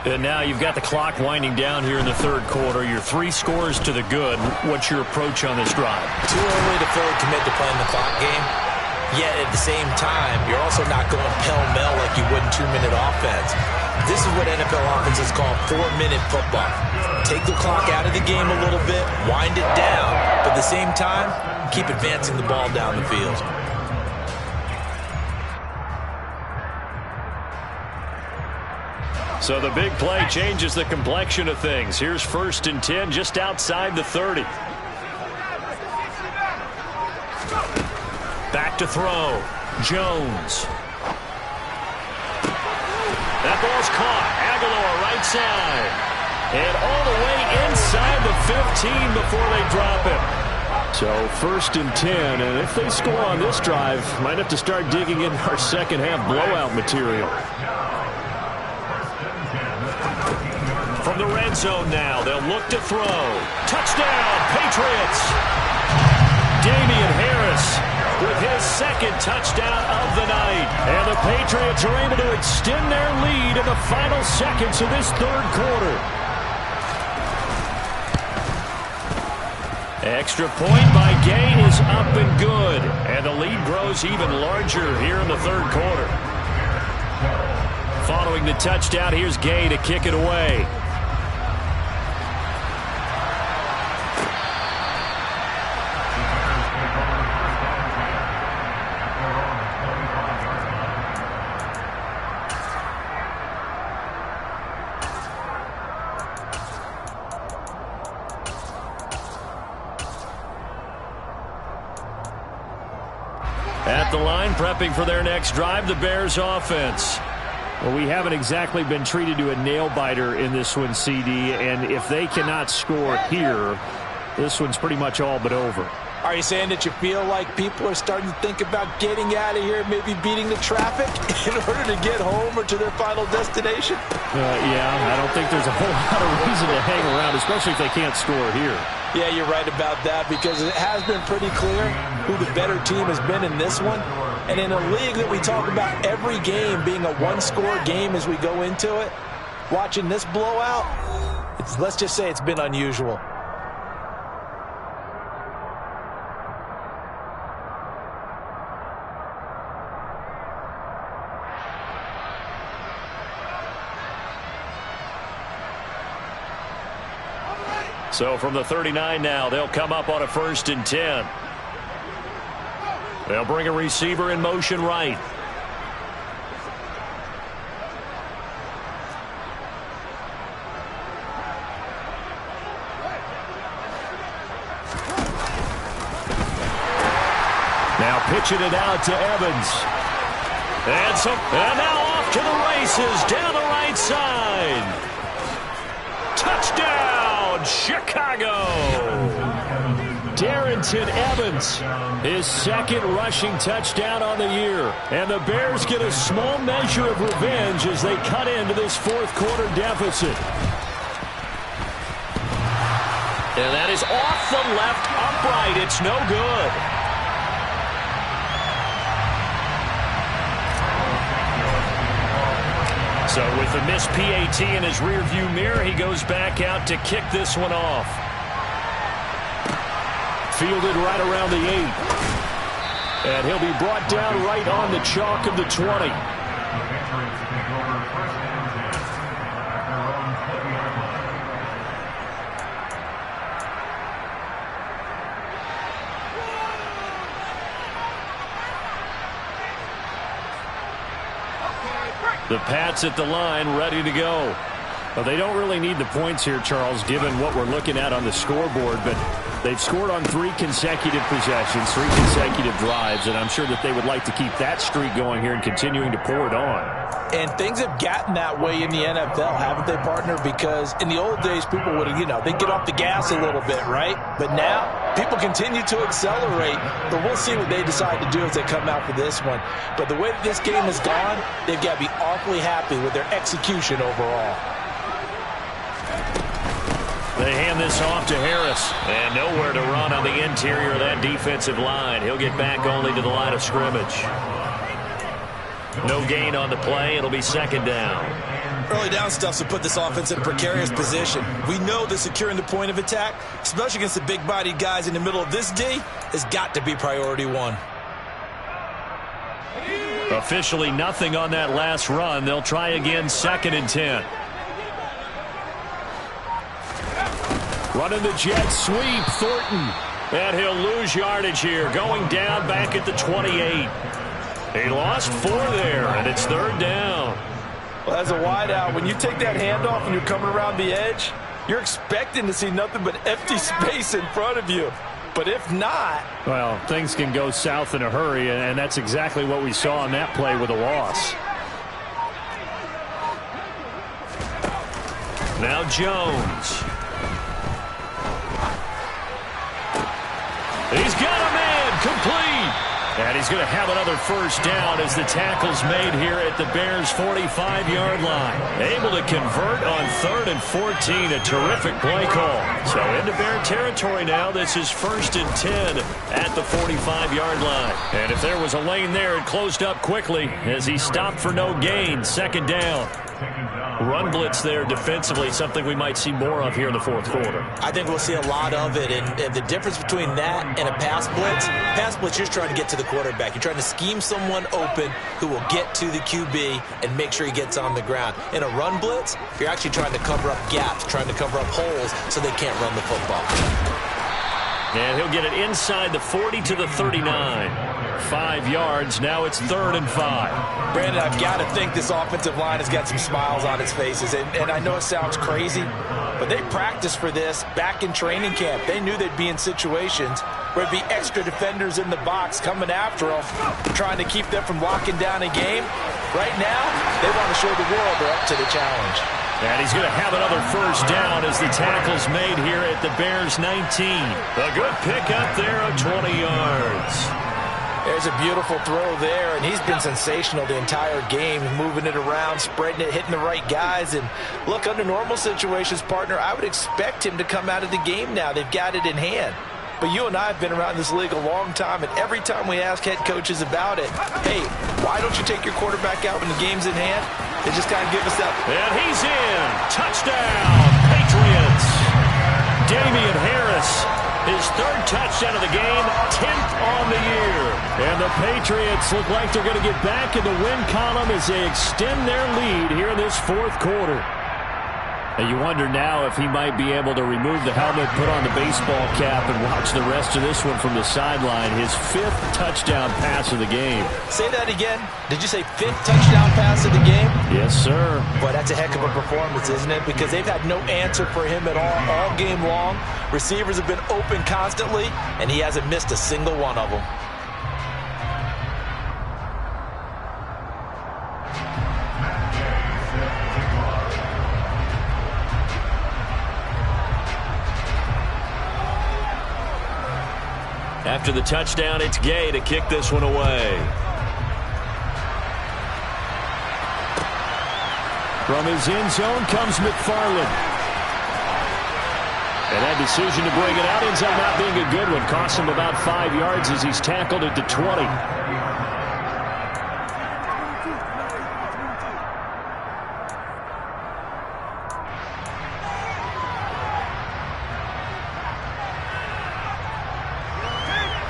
And now you've got the clock winding down here in the 3rd quarter. Your 3 scores to the good. What's your approach on this drive? Too early to fully commit to playing the clock game. Yet at the same time, you're also not going pell-mell like you would in 2-minute offense. This is what NFL offenses call 4-minute football. Take the clock out of the game a little bit, wind it down, but at the same time, keep advancing the ball down the field. So the big play changes the complexion of things. Here's 1st and 10 just outside the 30. Back to throw. Jones. That ball's caught. Aguilar right side. And all the way inside the 15 before they drop it. So 1st and 10, and if they score on this drive, might have to start digging in our second half blowout material. From the red zone now. They'll look to throw. Touchdown, Patriots! Damian Harris with his second touchdown of the night. And the Patriots are able to extend their lead in the final seconds of this third quarter. Extra point by Gay is up and good. And the lead grows even larger here in the third quarter. Following the touchdown, here's Gay to kick it away. At the line, prepping for their next drive, the Bears offense. Well, we haven't exactly been treated to a nail-biter in this one, CD, and if they cannot score here, this one's pretty much all but over. Are you saying that you feel like people are starting to think about getting out of here, maybe beating the traffic in order to get home or to their final destination? Yeah, I don't think there's a whole lot of reason to hang around, especially if they can't score here. Yeah, you're right about that, because it has been pretty clear who the better team has been in this one. And in a league that we talk about every game being a one-score game as we go into it, watching this blowout, let's just say it's been unusual. So from the 39 now, they'll come up on a 1st and 10. They'll bring a receiver in motion right. Now pitching it out to Evans. And now off to the races down the right side. Touchdown, Chicago! Darrington Evans, his second rushing touchdown on the year. And the Bears get a small measure of revenge as they cut into this fourth quarter deficit. And that is off the left upright. It's no good. So with the missed PAT in his rearview mirror, he goes back out to kick this one off. Fielded right around the 8. And he'll be brought down right on the chalk of the 20. The Pats at the line, ready to go. Well, they don't really need the points here, Charles, given what we're looking at on the scoreboard, but they've scored on 3 consecutive possessions, 3 consecutive drives, and I'm sure that they would like to keep that streak going here and continuing to pour it on. And things have gotten that way in the NFL, haven't they, partner? Because in the old days, people would have, they'd get off the gas a little bit, right? But now, people continue to accelerate, but we'll see what they decide to do as they come out for this one. But the way that this game has gone, they've got to be awfully happy with their execution overall. They hand this off to Harris. And nowhere to run on the interior of that defensive line. He'll get back only to the line of scrimmage. No gain on the play. It'll be 2nd down. Early down stuff to put this offense in a precarious position. We know that securing the point of attack, especially against the big-bodied guys in the middle of this D, has got to be priority 1. Officially nothing on that last run. They'll try again, 2nd and 10. Running the jet sweep, Thornton. And he'll lose yardage here, going down back at the 28. He lost 4 there, and it's 3rd down. Well, as a wideout, when you take that handoff and you're coming around the edge, you're expecting to see nothing but empty space in front of you. But if not... Well, things can go south in a hurry, and that's exactly what we saw on that play with a loss. Now Jones. He's got a man complete. And he's going to have another first down as the tackle's made here at the Bears' 45-yard line. Able to convert on 3rd and 14. A terrific play call. So into Bear territory now. This is 1st and 10 at the 45-yard line. And if there was a lane there, it closed up quickly as he stopped for no gain. 2nd down. Run blitz there defensively, something we might see more of here in the 4th quarter. I think we'll see a lot of it, and the difference between that and a pass blitz, you're trying to get to the quarterback. You're trying to scheme someone open who will get to the QB and make sure he gets on the ground. In a run blitz, you're actually trying to cover up gaps, trying to cover up holes so they can't run the football. And he'll get it inside the 40 to the 39. 5 yards. Now it's 3rd and 5. Brandon, I've got to think this offensive line has got some smiles on its faces. And I know it sounds crazy, but they practiced for this back in training camp. They knew they'd be in situations where it'd be extra defenders in the box coming after them, trying to keep them from locking down a game. Right now, they want to show the world they're up to the challenge. And he's going to have another first down as the tackle's made here at the Bears' 19. A good pickup there of 20 yards. There's a beautiful throw there, and he's been sensational the entire game, moving it around, spreading it, hitting the right guys. And look, under normal situations, partner, I would expect him to come out of the game now. They've got it in hand. But you and I have been around this league a long time, and every time we ask head coaches about it, hey, why don't you take your quarterback out when the game's in hand? They just kind of give us that. And he's in. Touchdown, Patriots. Damian Harris, his 3rd touchdown of the game, 10th on the year. And the Patriots look like they're going to get back in the win column as they extend their lead here in this 4th quarter. And you wonder now if he might be able to remove the helmet, put on the baseball cap, and watch the rest of this one from the sideline. His 5th touchdown pass of the game. Say that again. Did you say 5th touchdown pass of the game? Yes, sir. Boy, that's a heck of a performance, isn't it? Because they've had no answer for him at all game long. Receivers have been open constantly, and he hasn't missed a single one of them. After the touchdown, it's Gay to kick this one away. From his end zone comes McFarland. And that decision to bring it out ends up not being a good one. Costs him about 5 yards as he's tackled at the 20.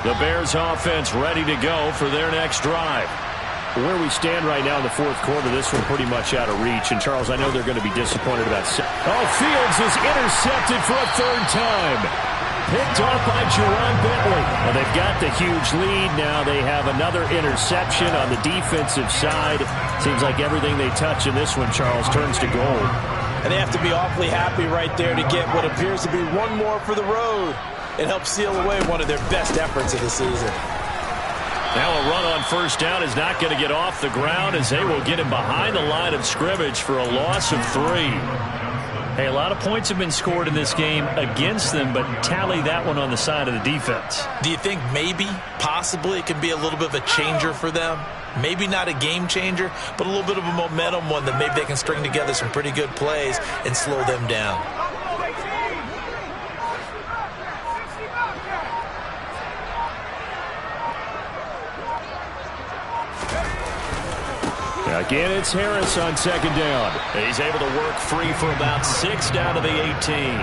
The Bears offense ready to go for their next drive. Where we stand right now in the 4th quarter, this one pretty much out of reach. And, Charles, I know they're going to be disappointed about it. Oh, Fields is intercepted for a 3rd time. Picked off by Jerron Bentley. Well, they've got the huge lead. Now they have another interception on the defensive side. Seems like everything they touch in this one, Charles, turns to gold. And they have to be awfully happy right there to get what appears to be one more for the road. It helps seal away one of their best efforts of the season. Now a run on first down is not going to get off the ground as they will get him behind the line of scrimmage for a loss of 3. Hey, a lot of points have been scored in this game against them, but tally that one on the side of the defense. Do you think maybe, possibly, it can be a little bit of a changer for them? Maybe not a game changer, but a little bit of a momentum one that maybe they can string together some pretty good plays and slow them down. Again, it's Harris on 2nd down. He's able to work free for about 6 down to the 18.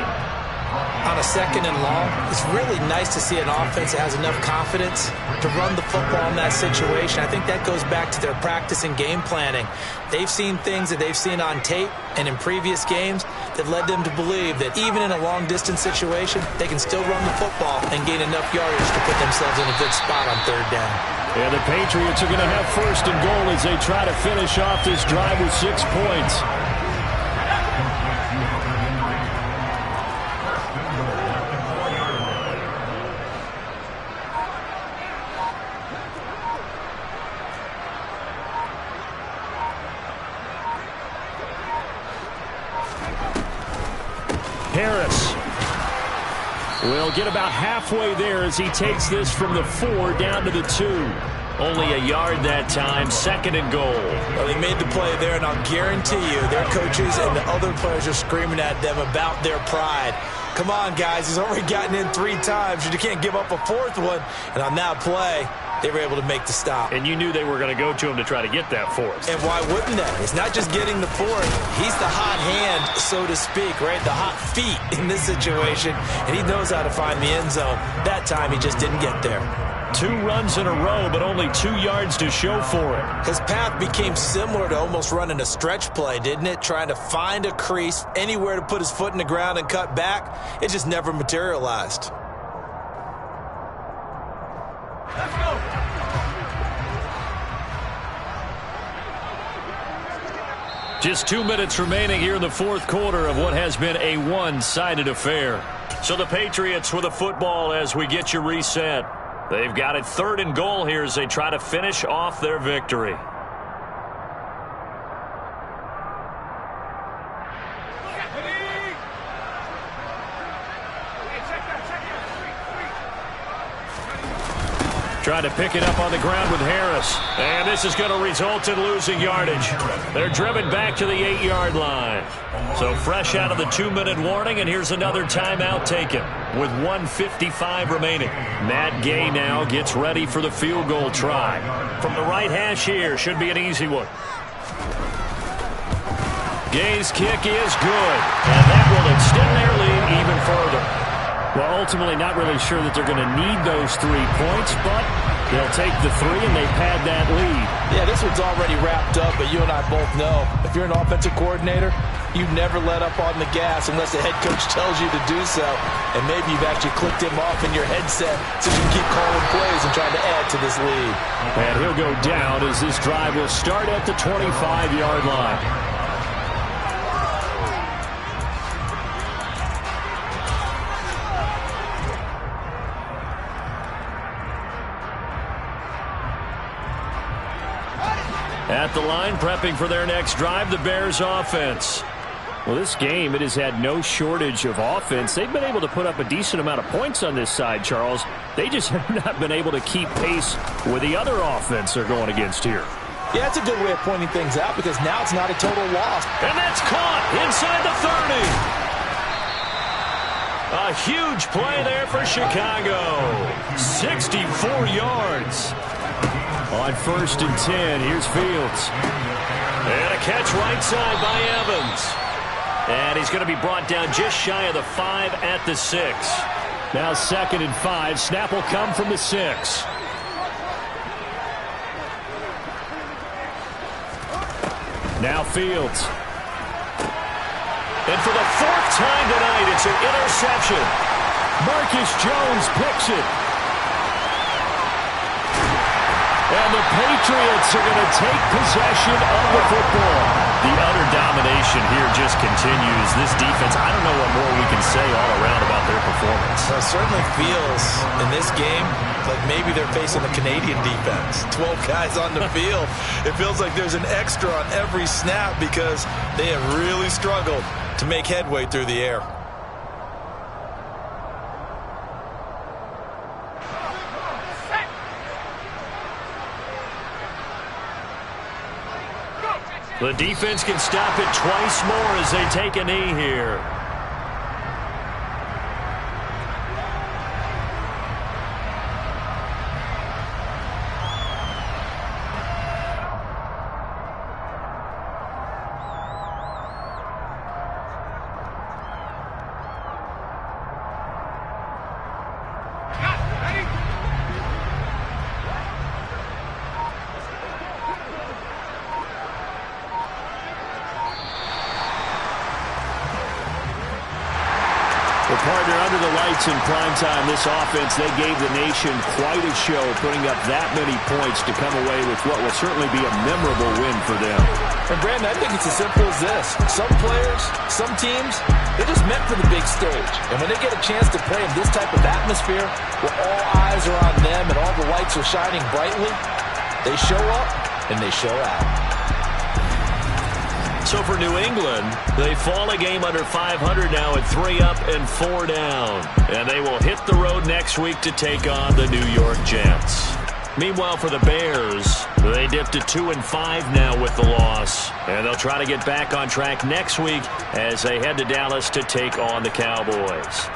On a 2nd and long, it's really nice to see an offense that has enough confidence to run the football in that situation. I think that goes back to their practice and game planning. They've seen things that they've seen on tape and in previous games that led them to believe that even in a long-distance situation, they can still run the football and gain enough yardage to put themselves in a good spot on 3rd down. And the Patriots are going to have 1st and goal as they try to finish off this drive with 6 points. Harris will get about halfway there as he takes this from the 4 down to the 2. Only a yard that time, 2nd and goal. Well, they made the play there, and I'll guarantee you their coaches and the other players are screaming at them about their pride. Come on, guys. He's already gotten in 3 times. You can't give up a 4th one. And on that play, they were able to make the stop. And you knew they were going to go to him to try to get that 4th. And why wouldn't they? It's not just getting the 4th. He's the hot hand, so to speak, right? The hot feet in this situation. And he knows how to find the end zone. That time, he just didn't get there. 2 runs in a row, but only 2 yards to show for it. His path became similar to almost running a stretch play, didn't it? Trying to find a crease, anywhere to put his foot in the ground and cut back. It just never materialized. Let's go. Just 2 minutes remaining here in the 4th quarter of what has been a one-sided affair. So the Patriots with the football as we get you reset. They've got it 3rd and goal here as they try to finish off their victory. Trying to pick it up on the ground with Harris. And this is going to result in losing yardage. They're driven back to the 8-yard line. So fresh out of the 2-minute warning, and here's another timeout taken with 1:55 remaining. Matt Gay now gets ready for the field goal try. From the right hash here, should be an easy one. Gay's kick is good, and that will extend their lead even further. Well, ultimately not really sure that they're going to need those 3 points, but they'll take the 3 and they pad that lead. Yeah, this one's already wrapped up, but you and I both know if you're an offensive coordinator, you never let up on the gas unless the head coach tells you to do so. And maybe you've actually clicked him off in your headset so you can keep calling plays and trying to add to this lead. And he'll go down as this drive will start at the 25-yard line. At the line, prepping for their next drive, the Bears offense. Well, this game, it has had no shortage of offense. They've been able to put up a decent amount of points on this side, Charles. They just have not been able to keep pace with the other offense they're going against here. Yeah, that's a good way of pointing things out because now it's not a total loss. And that's caught inside the 30. A huge play there for Chicago. 64 yards. On 1st and 10, here's Fields. And a catch right side by Evans. And he's going to be brought down just shy of the 5 at the 6. Now 2nd and 5. Snap will come from the 6. Now Fields. And for the 4th time tonight, it's an interception. Marcus Jones picks it. And the Patriots are going to take possession of the football. The utter domination here just continues. This defense, I don't know what more we can say all around about their performance. Well, it certainly feels in this game like maybe they're facing a Canadian defense. 12 guys on the field. It feels like there's an extra on every snap because they have really struggled to make headway through the air. The defense can stop it twice more as they take a knee here. Partner, under the lights in primetime, this offense, they gave the nation quite a show, putting up that many points to come away with what will certainly be a memorable win for them. And Brandon, I think it's as simple as this. Some players, some teams, they're just meant for the big stage. And when they get a chance to play in this type of atmosphere, where all eyes are on them and all the lights are shining brightly, they show up and they show out. So for New England, they fall a game under 500 now at 3 up and 4 down. And they will hit the road next week to take on the New York Jets. Meanwhile, for the Bears, they dipped to 2-5 now with the loss. And they'll try to get back on track next week as they head to Dallas to take on the Cowboys.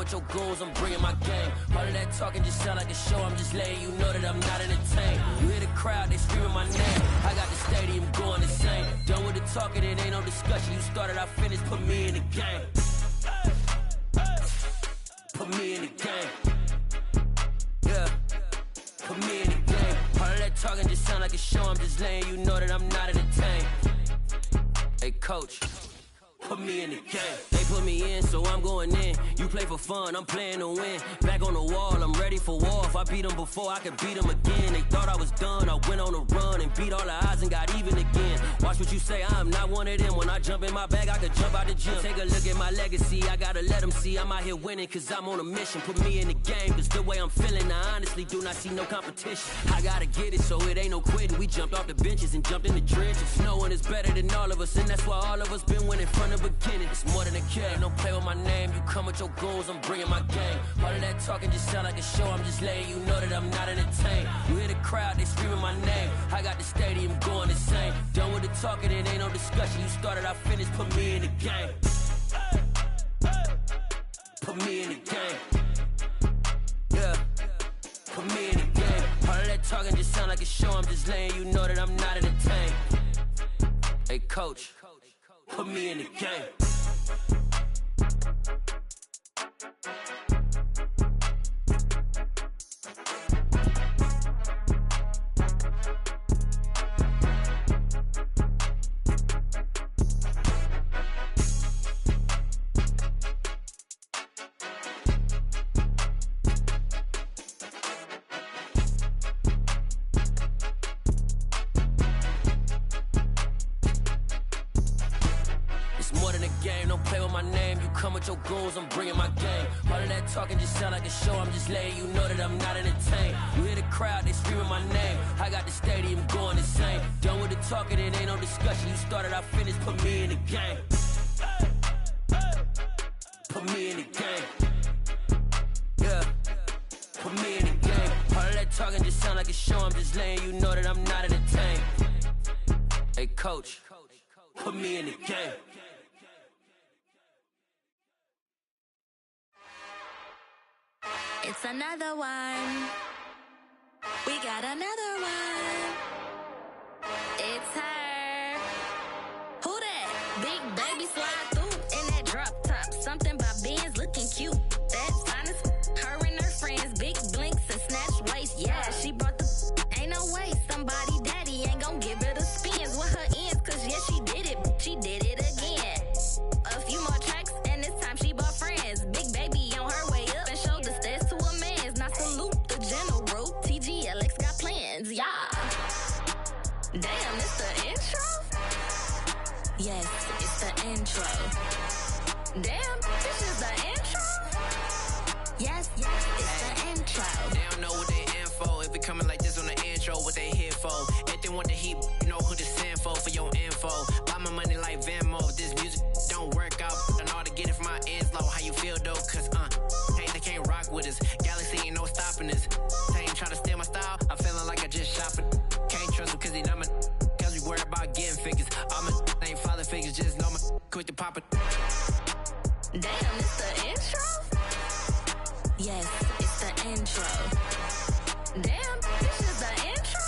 with your goons, I'm bringing my game. All of that talking just sound like a show, I'm just letting you know that I'm not entertained. You hear the crowd, they screaming my name. I got the stadium going insane. Done with the talking, it ain't no discussion. You started, I finished, put me in the game. Put me in the game. Yeah, put me in the game. All of that talking just sound like a show, I'm just letting you know that I'm not entertained. Hey, coach, put me in the game. They put me in, so I'm going in. You play for fun, I'm playing to win. Back on the wall, I'm ready for war. If I beat them before, I could beat them again. They thought I was done, I went on a run and beat all the odds and got even again. Watch what you say I'm not one of them. When I jump in my bag, I could jump out the gym. Take a look at my legacy, I gotta let them see I'm out here winning, cause I'm on a mission. Put me in the game, cause the way I'm feeling, I honestly do not see no competition. I gotta get it, so it ain't no quitting. We jumped off the benches and jumped in the trenches. No one is better than all of us, and that's why all of us been winning from the beginning. It's more than a game, don't play with my name. You come with your goals, I'm bringing my game. All of that talking just sound like a show, I'm just letting you know that I'm not entertained. You hear the crowd, they screaming my name. I got the stadium going insane. Done with the talking, it ain't no discussion. You started, I finished, put me in the game. Put me in the game. Yeah, put me in the game. All of that talking just sound like a show, I'm just letting you know that I'm not entertained. Hey coach, put me in the game. Your goals, I'm bringing my game. All of that talking just sound like a show, I'm just letting you know that I'm not entertained. You hear the crowd, they screaming my name. I got the stadium going insane. Done with the talking, it ain't no discussion. You started, I finished, put me in the game. Put me in the game. Yeah, put me in the game. All of that talking just sound like a show, I'm just letting you know that I'm not entertained. Hey coach, put me in the game. It's another one. We got another one. It's her. Who that? Big baby slide through in that drop top. Something by Benz looking cute. That's honest. Her and her friends, big blinks and snatch waist. Yeah, she brought the. Ain't no way somebody daddy ain't gon' give her the spins with her ends. Cause yeah, she did it. She did it again. A few more tracks and this time she bought friends. Big baby on her way up and showed the stairs to a man's. Now salute the general. TGLX got plans, yeah. Damn, it's the intro? Yes, it's the intro. Damn, this is the intro? Yes, it's the intro. They don't know what they in for. If we coming like this on the intro, what they here for? If they want the heat, you know who to send for your info. Buy my money like Venmo. If this music don't work out, I know how to get it from my ends low. How you feel though? Cause hey, they can't rock with us. Galaxy ain't no stopping us. They ain't trying to steal my style. I'm feeling like I just shot for. Can't trust them cause they not my. Cause we worried about getting figures. All my ain't father figures, just know my quick to pop it. Damn, it's the intro? Yes, it's the intro. Damn, this is the intro?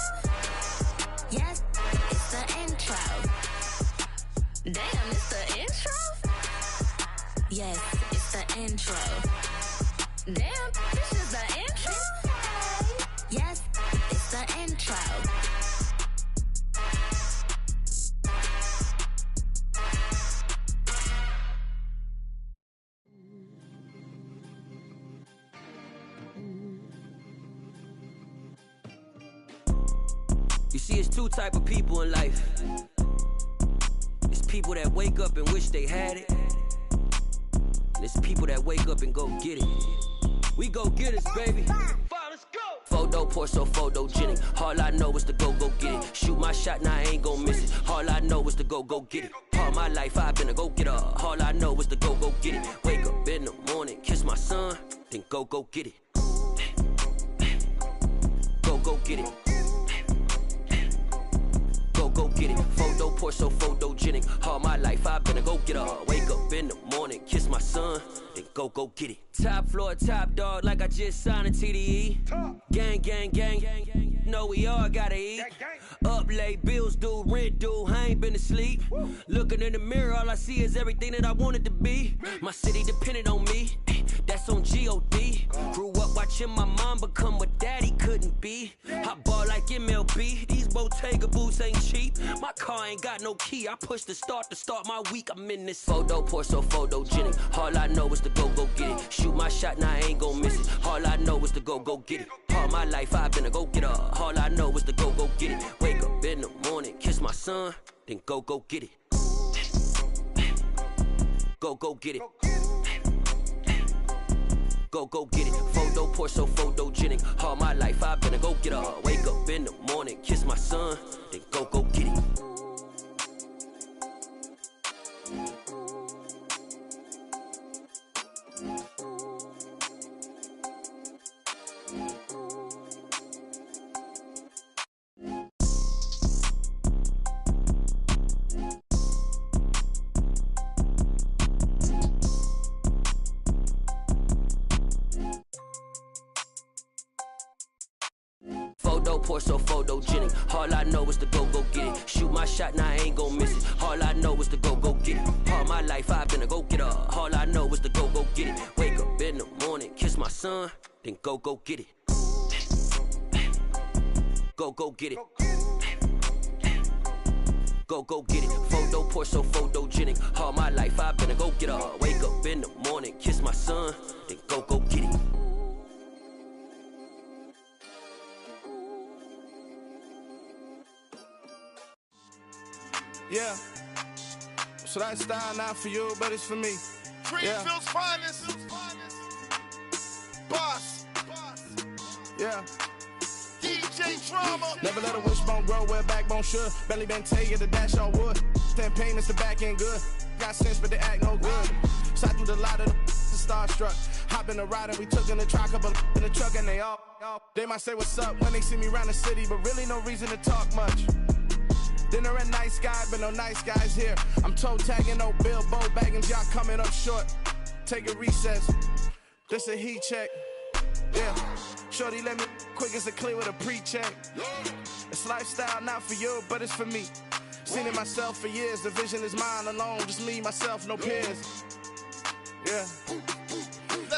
Yes, it's the intro. Damn, it's the intro? Yes, it's the intro. Damn, this is the intro? Yes, it's the intro. You see, it's two type of people in life. It's people that wake up and wish they had it. And it's people that wake up and go get it. We go get it, baby. Let's go. Photo pour so photogenic. All I know is to go get it. Shoot my shot, now I ain't gon' miss it. All I know is to go get it. All my life I've been a go-getter. All I know is to go get it. Wake up in the morning, kiss my son, then go get it. Go get it. Go get it. Photo pour so photogenic. All my life I've been a go-getter. Wake up in the morning, kiss my son, then go get it. Top floor, top dog, like I just signed a TDE. Gang. Know we all gotta eat. Up late, bills due, rent due, I ain't been asleep. Looking in the mirror, all I see is everything that I wanted to be. My city depended on me. that's on G.O.D. Grew up watching my mom become what daddy couldn't be. I ball like MLB, these Bottega boots ain't cheap. My car ain't got no key, I push the start to start my week. I'm in this photo, pour so photogenic. All I know is to go get it. Shoot my shot, now I ain't gon' miss it. All I know is to go get it. All my life I've been a go-getter. All I know is to go get it. Wake up in the morning, kiss my son, then go get it. Go get it. Go get it. Photo pour so photogenic. All my life I've been a go-getter. Wake up in the morning, kiss my son, then go get it. Pour so photogenic. All I know is to go get it. Shoot my shot, now I ain't gon' miss it. All I know is to go get it. All my life I've been a go-getter. All I know is to go get it. Wake up in the morning, kiss my son, then go get it. Go get it. Go get it. Photo pour so photogenic. All my life I've been a go-getter. Wake up in the morning, kiss my son, then go get it. Yeah, so that style not for you, but it's for me. Greenfield's finest. Boss. Yeah. DJ Drama. Never let a wishbone grow where a backbone should. Belly been taken to dash on wood. 10 payments to back end good. Got sense, but they act no good. Shot through the lot of the starstruck. Hop in the ride and we took in the truck, up in the truck, and they all. They might say what's up when they see me around the city, but really no reason to talk much. Dinner at nice guy, but no nice guys here. I'm toe tagging, no Bilbo bagging, y'all coming up short. Take a recess. This a heat check. Yeah. Shorty let me quick as a clear with a pre-check. It's lifestyle not for you, but it's for me. Seen it myself for years. The vision is mine alone. Just me, myself, no peers. Yeah.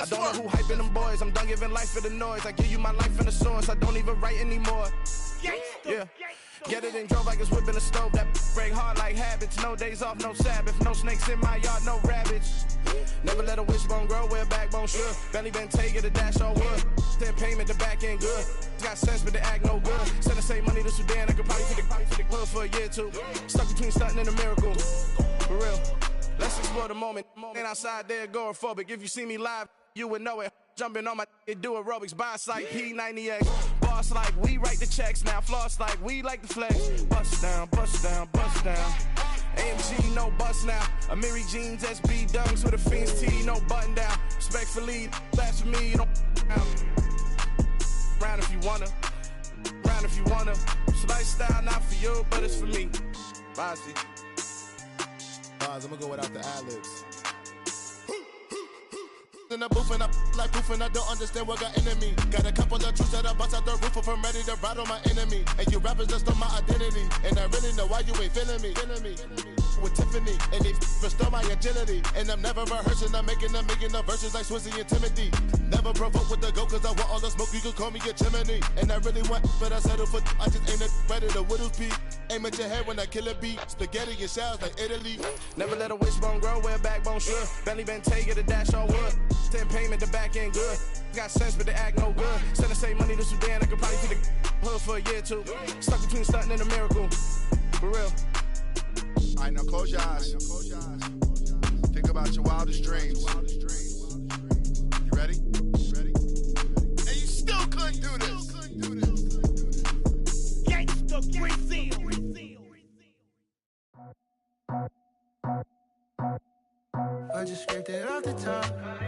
I don't know who hyping them boys. I'm done giving life for the noise. I give you my life in the source. I don't even write anymore. Yeah. Get it and drove like it's whipping a stove. That break hard like habits. No days off, no Sabbath. No snakes in my yard, no rabbits. Never let a wishbone grow where a backbone should. Belly been taken to dash on wood. 10 payment, the back end good. Got sense, but they act no good. Send the same money to Sudan. I could probably take the hood for a year or two. Stuck between stunting and a miracle. For real. Let's explore the moment. Ain't outside there agoraphobic. If you see me live, you would know it. Jumping on my do aerobics, boss like P90X. Boss like we write the checks now. Floss like we like the flex. Bust down, bust down, bust down. AMG, no bust now. Amiri jeans, SB dunks with a Fiends T, no button down. Respectfully, that's for me, you don't round if you wanna. Round if you wanna. It's lifestyle not for you, but it's for me. Bossy. I'm gonna go without the ad-libs. In the booth and I like proof and I don't understand what got into me. Got a couple of truths that I bust out the roof if I'm ready to ride on my enemy. And you rappers just on my identity. And I really know why you ain't feeling me. With Tiffany, and they restore my agility. And I'm never rehearsing, I'm making the verses like Swizzy and Timothy. Never provoke with the go, cause I want all the smoke, you can call me a chimney. And I really want, but I settle for, I just ain't ready to whittle peak. Aim at your head when I kill a beat. Spaghetti and shells like Italy. Never let a wishbone grow where a backbone should. Belly been taken to dash on wood. 10 payment, the back end good. Got sense, but they act no good. Send the same money to Sudan, I could probably take the hood for a year or two. Stuck between stunting and a miracle. For real. Alright, now close your eyes. Think about your wildest dreams. You ready? And you still couldn't do this. Gangsta Brazil. I just scraped it off the top,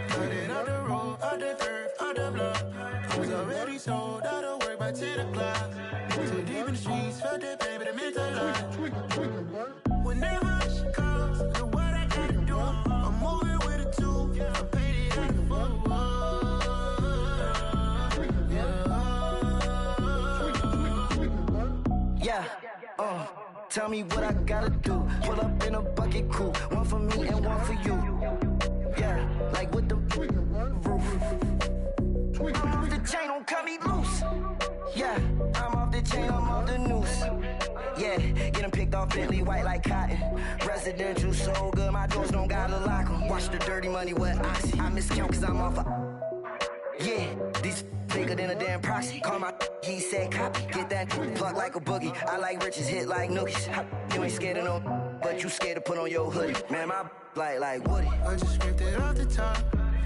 cut it off the road, off the curb, off the block. I was already sold, out of work by 10 o'clock. So deep in the streets, felt that pain, but it meant a lot. Whenever she calls, look what I gotta do. I'm moving with a two, I'm painted like a fool. Yeah, tell me what I gotta do. Pull up in a bucket crew, one for me and one for you. Yeah, like what the roof. I'm off the chain, don't cut me loose. Yeah, I'm off the chain, I'm off the noose. Yeah, get them picked off Bentley white like cotton. Residential so good, my doors don't gotta lock them. Watch the dirty money with oxy. I miscount cause I'm off a... Yeah, these bigger than a damn proxy. Call my he said copy. Get that plug like a boogie. I like riches, hit like nookies. You ain't scared of no, but you scared to put on your hoodie. Man, my like Woody. I just scraped it off the top,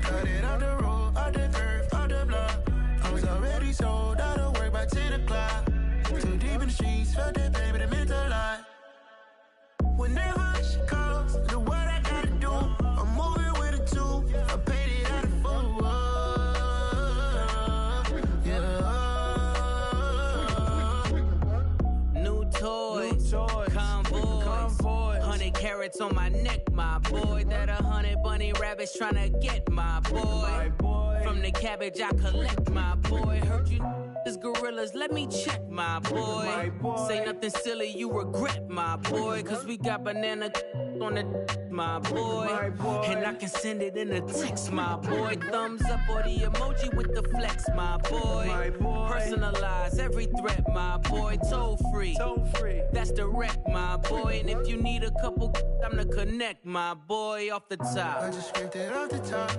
cut it off the road, off the curve, off the block. I was already sold out of work by 10 o'clock. Too deep in the streets, felt that baby, that meant a lot. Whenever she calls, do what I gotta do. I'm moving with a two, I paid it out of full. Yeah. New toys, convoys, 100 carats on my neck, my boy. That 100 bunny rabbits tryna get my boy. From the cabbage I collect, my boy. Heard you is gorillas, let me check, my boy. Say nothing silly, you regret, my boy. Cause we got banana on the my boy. And I can send it in a text, my boy. Thumbs up or the emoji with the flex, my boy. Personalize every threat, my boy. Toll free, that's direct, my boy. And if you need a couple, I'm the connect, my boy. Off the top, I just scraped it off the top,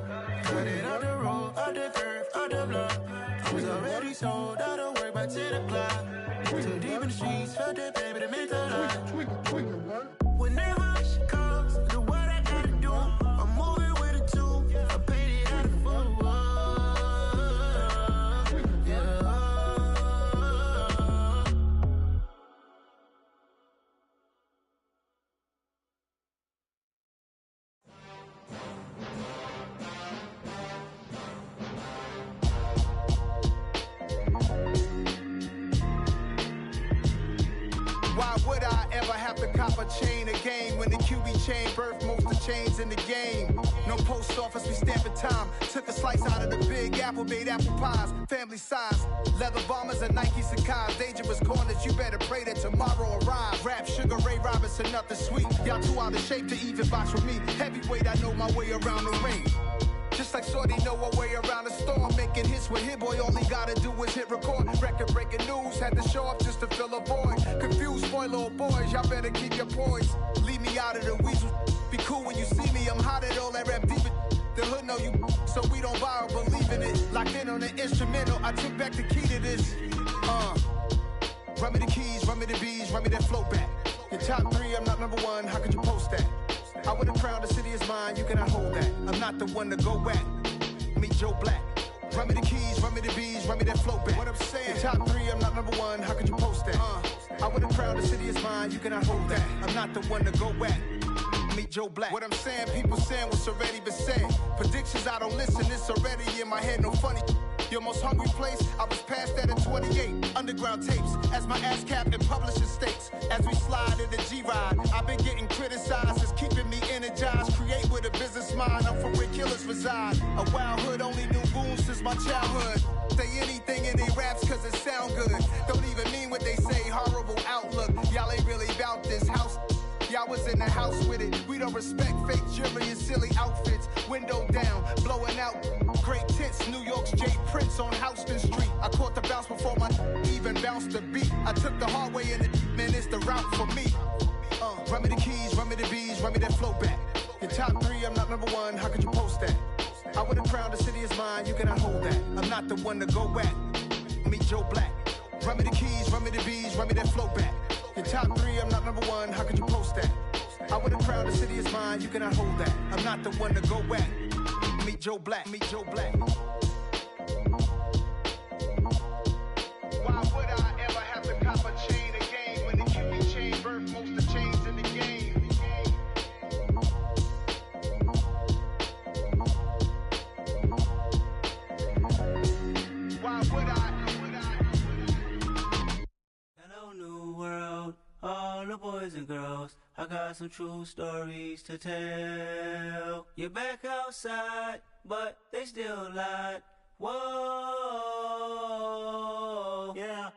cut it off the road, off the curve, off the block. I was already sold out of work by 10 o'clock. Too deep in the streets, felt that baby, that meant a lot. Whenever she calls, do what I gotta do. I'm moving with a two, I paid it out of full. Yeah. Why would I ever have to cop a chain again when the QB chain birthed most of chains in the game? No post office, we stamping time. Took a slice out of the big apple, made apple pies, family size. Leather bombers and Nike Sacai's. Dangerous corners, you better pray that tomorrow arrives. Rap, Sugar Ray Robinson, nothing sweet. Y'all too out of shape to even box with me. Heavyweight, I know my way around the ring. Just like Shorty know her way around the storm. Making hits with Hit Boy, all he gotta do is hit record. Record breaking news, had to show up just to fill a void. Confused, boy, little boys, y'all better keep your poise. Leave me out of the weasel. Be cool when you see me, I'm hot at all that rap deep. The hood know you, so we don't borrow, believe in it. Locked in on the instrumental, I took back the key to this. Run me the keys, run me the bees, run me that flow back. Your top three, I'm not number one, how could you post that? I would've crowned the city is mine, you cannot hold that. I'm not the one to go back. Meet Joe Black. Run me the keys, run me the bees, run me that flow back. What I'm saying, your top three, I'm not number one, how could you post that? I would've crowned the city is mine, you cannot hold that. I'm not the one to go back. Meet Joe Black. What I'm saying, people saying what's already been said. Predictions, I don't listen, it's already in my head, no funny. Your most hungry place, I was past that at 28. Underground tapes, as my ass capped in publishing states. As we slide in the G-Ride, I've been getting criticized, it's keeping me energized. Create with a business mind, I'm from where killers reside. A wild hood, only knew goons since my childhood. Say anything in they raps cause it sound good. Don't even mean what they say, horrible outlook. Y'all ain't really about this house. Y'all was in the house with it. We don't respect fake jewelry and silly outfits. Window down, blowing out great tits. New York's J. Prince on Houston Street. I caught the bounce before my even bounced the beat. I took the hard way in it, man, it's the route for me. Run me the keys, run me the bees, run me that flow back. Your top three, I'm not number one, how could you post that? I would've crowned the city is mine, you cannot hold that. I'm not the one to go back. Meet Joe Black. Run me the keys, run me the bees, run me that flow back. Your top three, I'm not number one, how could you post that? I would've crowned the city is mine, you cannot hold that. I'm not the one to go back. Meet Joe Black, meet Joe Black. Why would I ever have to cop a chain again when the QB chain birthed most of chains in the game? Why would I? Hello, new world, all the boys and girls. I got some true stories to tell. You're back outside, but they still lied. Whoa, yeah.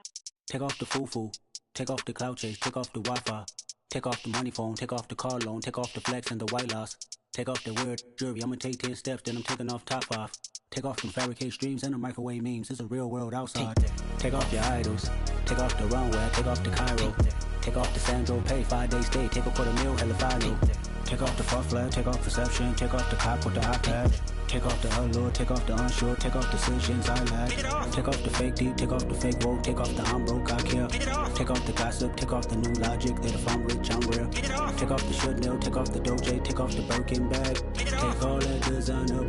Take off the foo-foo, take off the cloud chase, take off the Wi-Fi, take off the money phone, take off the car loan, take off the flex and the white loss, take off the weird jewelry. I'ma take 10 steps, then I'm taking off top 5. Take off them fabricated streams and the microwave memes. It's a real world outside. Take off your idols. Take off the runway. Take off the Cairo. Take off the Sandro Pay. 5 day stay. Take a $250,000. Hella final. Take off the fuck flag. Take off perception. Take off the cop with the iPad. Take off the allure. Take off the unsure. Take off decisions I lack. Take off the fake deep. Take off the fake woke. Take off the I'm broke. I care. Take off the gossip. Take off the new logic that if I'm rich I'm real. Take off the should know. Take off the Doja. Take off the Birkin bag. Take all that designer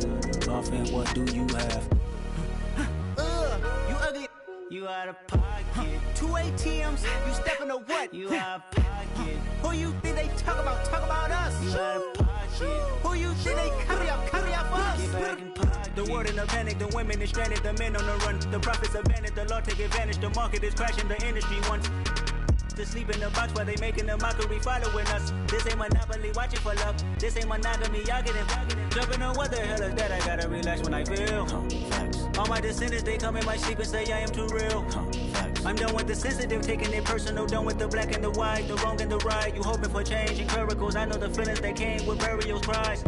off and what do you have? You ugly. You out of pocket. 2 ATMs. You stepping to what? You out of pocket. Who you think they talk about? Talk about us. You out of pocket. Who you think they carry up for us? Get back in pocket. The world in a panic. The women is stranded. The men on the run. The profits abandoned. The law take advantage. The market is crashing. The industry wants to sleep in the box while they making a mockery following us. This ain't Monopoly, watching for love. This ain't monogamy, y'all getting jumping on what the hell is that? I gotta relax when I feel. All my descendants, they come in my sleep and say I am too real. I'm done with the sensitive, taking it personal. Done with the black and the white, the wrong and the right. You hoping for change and miracles. I know the feelings that came with burial cries.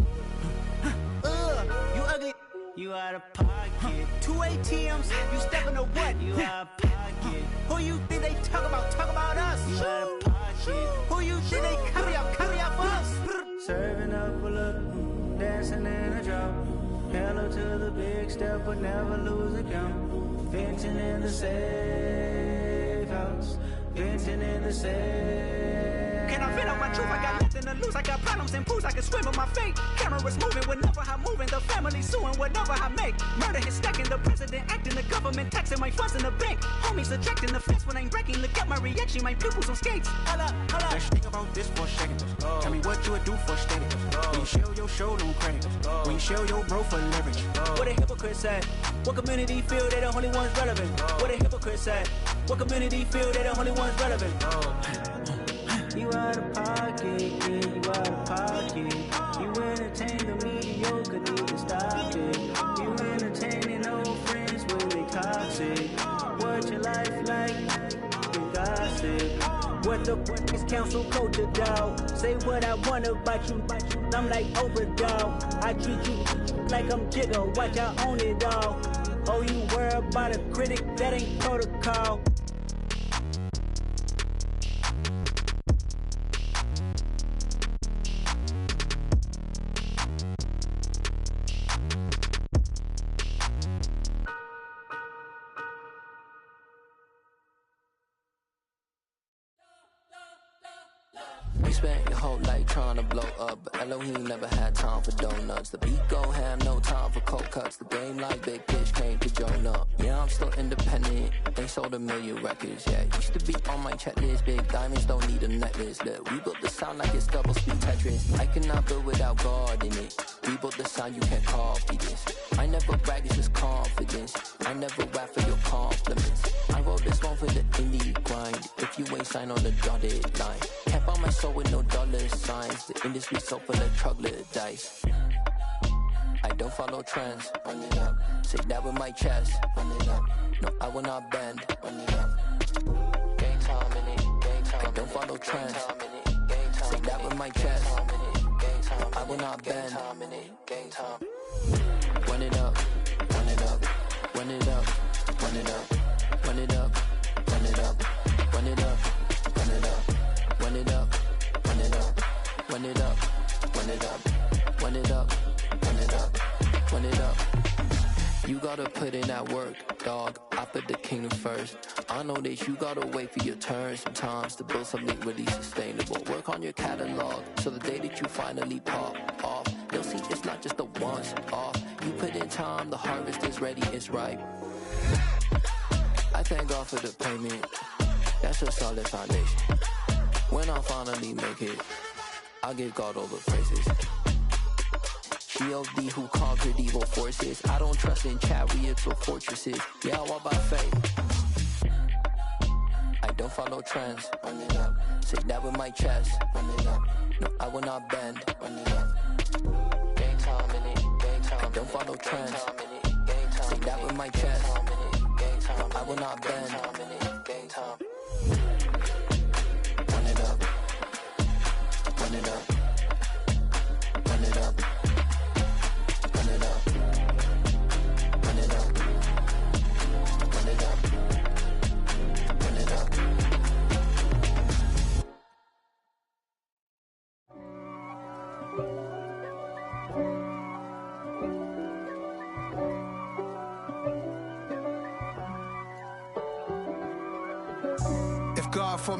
You ugly. You out of pocket. 2 ATMs. You stepping to what? You out of pocket. Who you think they talk about? Talk about us. You out of pocket. Who you think they carry up for us? Serving up a look, dancing in a drop. Hello to the big step, but never lose a count. Venting in the safe house. Venting in the safe. Can I feel out my truth? I got nothing to lose. I got problems and pools. I can swim with my fate. Cameras moving whenever I'm moving. The family suing whatever I make. Murder is stacking. The president acting. The government taxing my funds in the bank. Homies ejecting the fence when I'm breaking. Look at my reaction. My pupils on skates. Hold up. Let's think about this for a second. Tell me what you would do for status. When you show your show, no credit. When you show your bro for leverage. What a hypocrite said. What community feel they the only ones relevant? What a hypocrite said. What community feel they the only ones relevant? You out of pocket, yeah, you out of pocket. You entertain the mediocre, need to stop it. You entertaining old friends when they toxic. What your life like? You gossip. What the fuck is council culture, dog? Say what I want about you. I'm like Oprah, dog. I treat you like I'm Jigga. Watch I own it all. Oh, you worry about a critic? That ain't protocol. You spent your whole life trying to blow up, but Elohim never had time for donuts. The beat go ham, no time for cold cuts. The game like Big Fish came to join up. Yeah, I'm still independent, they sold 1 million records. Yeah, used to be on my checklist. Big diamonds don't need a necklace. Look, we built the sound like it's double speed Tetris. I cannot build without God in it. We built the sound, you can't copy this. I never brag, it's just confidence. I never rap for your compliments. I wrote this one for the indie grind. If you ain't signed on the dotted line, can't buy my soul with no dollar signs. The industry so full of troglodytes. I don't follow trends. Run it up. Say that with my chest. Run it up. No, I will not bend. Run it up. Gang time in it. Gang time. I don't follow trends. Say that with my chest. No, I will not bend. Gang time. Run it up. Run it up. Run it up. Run it up. Run it up. Run it up. Run it up. Run it up. Run it up. Run it up. Run it up. Run it up. Run it up. Run it up. Run it up. You gotta put in that work, dog. I put the kingdom first. I know that you gotta wait for your turn sometimes to build something really sustainable. Work on your catalog, so the day that you finally pop off, they'll see it's not just a once off. You put in time, the harvest is ready, it's ripe. I thank God for the payment. That's a solid foundation. When I finally make it, I'll give God all the praises. G.O.D. who conquered evil forces. I don't trust in chariots or fortresses. Yeah, I walk by faith. I don't follow trends. Run it up. Say that with my chest. Run it up. No, I will not bend. Run it up. Gang time in it. Gang time. I don't follow trends. Say that with my chest. No, I will not bend. Gang time. Run it up. Run it up. Run it up. Run it up.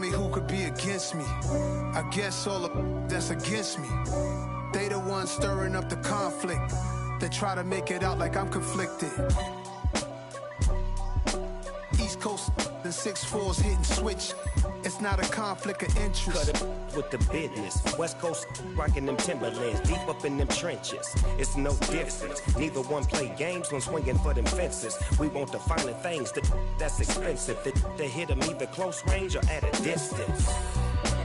me who could be against me. I guess all the that's against me. They the ones stirring up the conflict. They try to make it out like I'm conflicted. East Coast and 6'4's hitting switch. It's not a conflict of interest. Cut it with the business. West Coast rocking them Timberlands, deep up in them trenches. It's no difference. Neither one play games, one swinging for them fences. We want the finer things that's expensive. They hit them either close range or at a distance.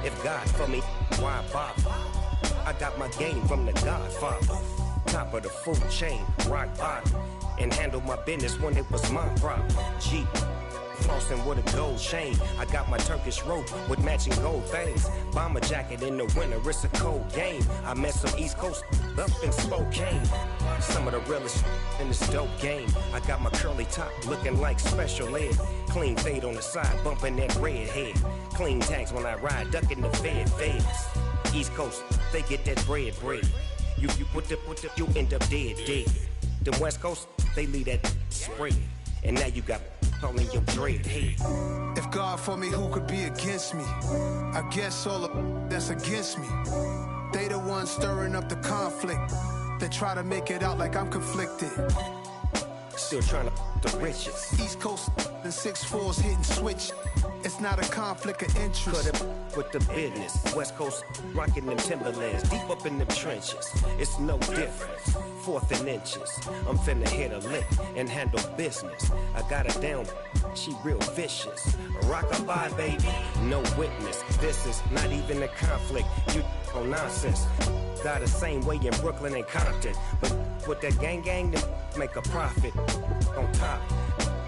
If God for me, why bother? I got my game from the Godfather. Top of the food chain, rock bottom. And handle my business when it was my problem. Jeep. Flossing with a gold chain. I got my Turkish rope with matching gold things. Bomber jacket in the winter, it's a cold game. I met some East Coast up in Spokane. Some of the realest in this dope game. I got my curly top looking like special ed. Clean fade on the side, bumping that red head. Clean tags when I ride, ducking the feds. East Coast, they get that bread. You put the, you end up dead. Them West Coast, they leave that spread. And now you got in your dread head. If God for me, who could be against me? I guess all the that's against me. They the ones stirring up the conflict. They try to make it out like I'm conflicted. Still trying to the riches. East Coast and 6'4's hitting switch. It's not a conflict of interest. Cut it with the business. West Coast rocking them Timberlands, deep up in them trenches. It's no difference. 4th and inches. I'm finna hit a lick and handle business. I got her down, she real vicious. Rock-a-bye, baby, no witness. This is not even a conflict. You on nonsense. Got the same way in Brooklyn and Compton. But with that gang, then make a profit. On top,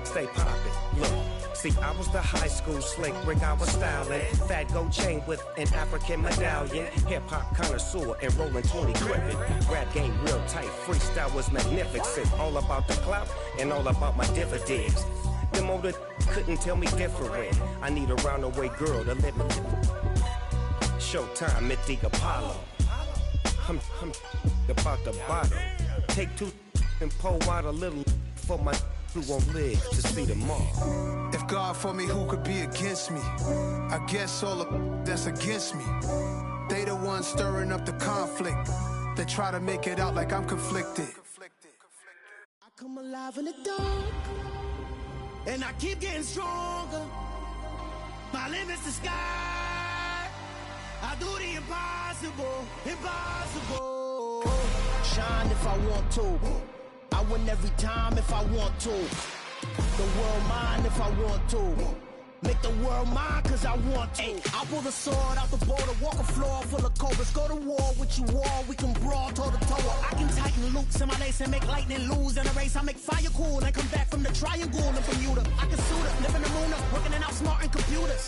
stay poppin'. Look. See, I was the high school slick Rick, I was styling. Fat gold chain with an African medallion. Hip-hop connoisseur and rolling 20 gripping. Rap game real tight, freestyle was magnificent. All about the clout and all about my dividends. Them older couldn't tell me different. I need a roundaway girl to let me. Showtime at the Apollo. I'm about the bottle. Take 2 and pour out a little for my who won't live to see tomorrow. If God for me, who could be against me? I guess all the that's against me. They the ones stirring up the conflict. They try to make it out like I'm conflicted. I come alive in the dark, and I keep getting stronger. My limit's the sky. I do the impossible. Shine if I want to. I win every time if I want to. The world mine if I want to. Make the world mine cause I want to. I'll pull the sword out the border, walk a floor full of cobras. Go to war with you all, we can brawl toe to toe. I can tighten loops in my lace and make lightning lose in a race. I make fire cool and come back from the triangle in Bermuda. I can suit up, live in the moon up, working and outsmarting computers.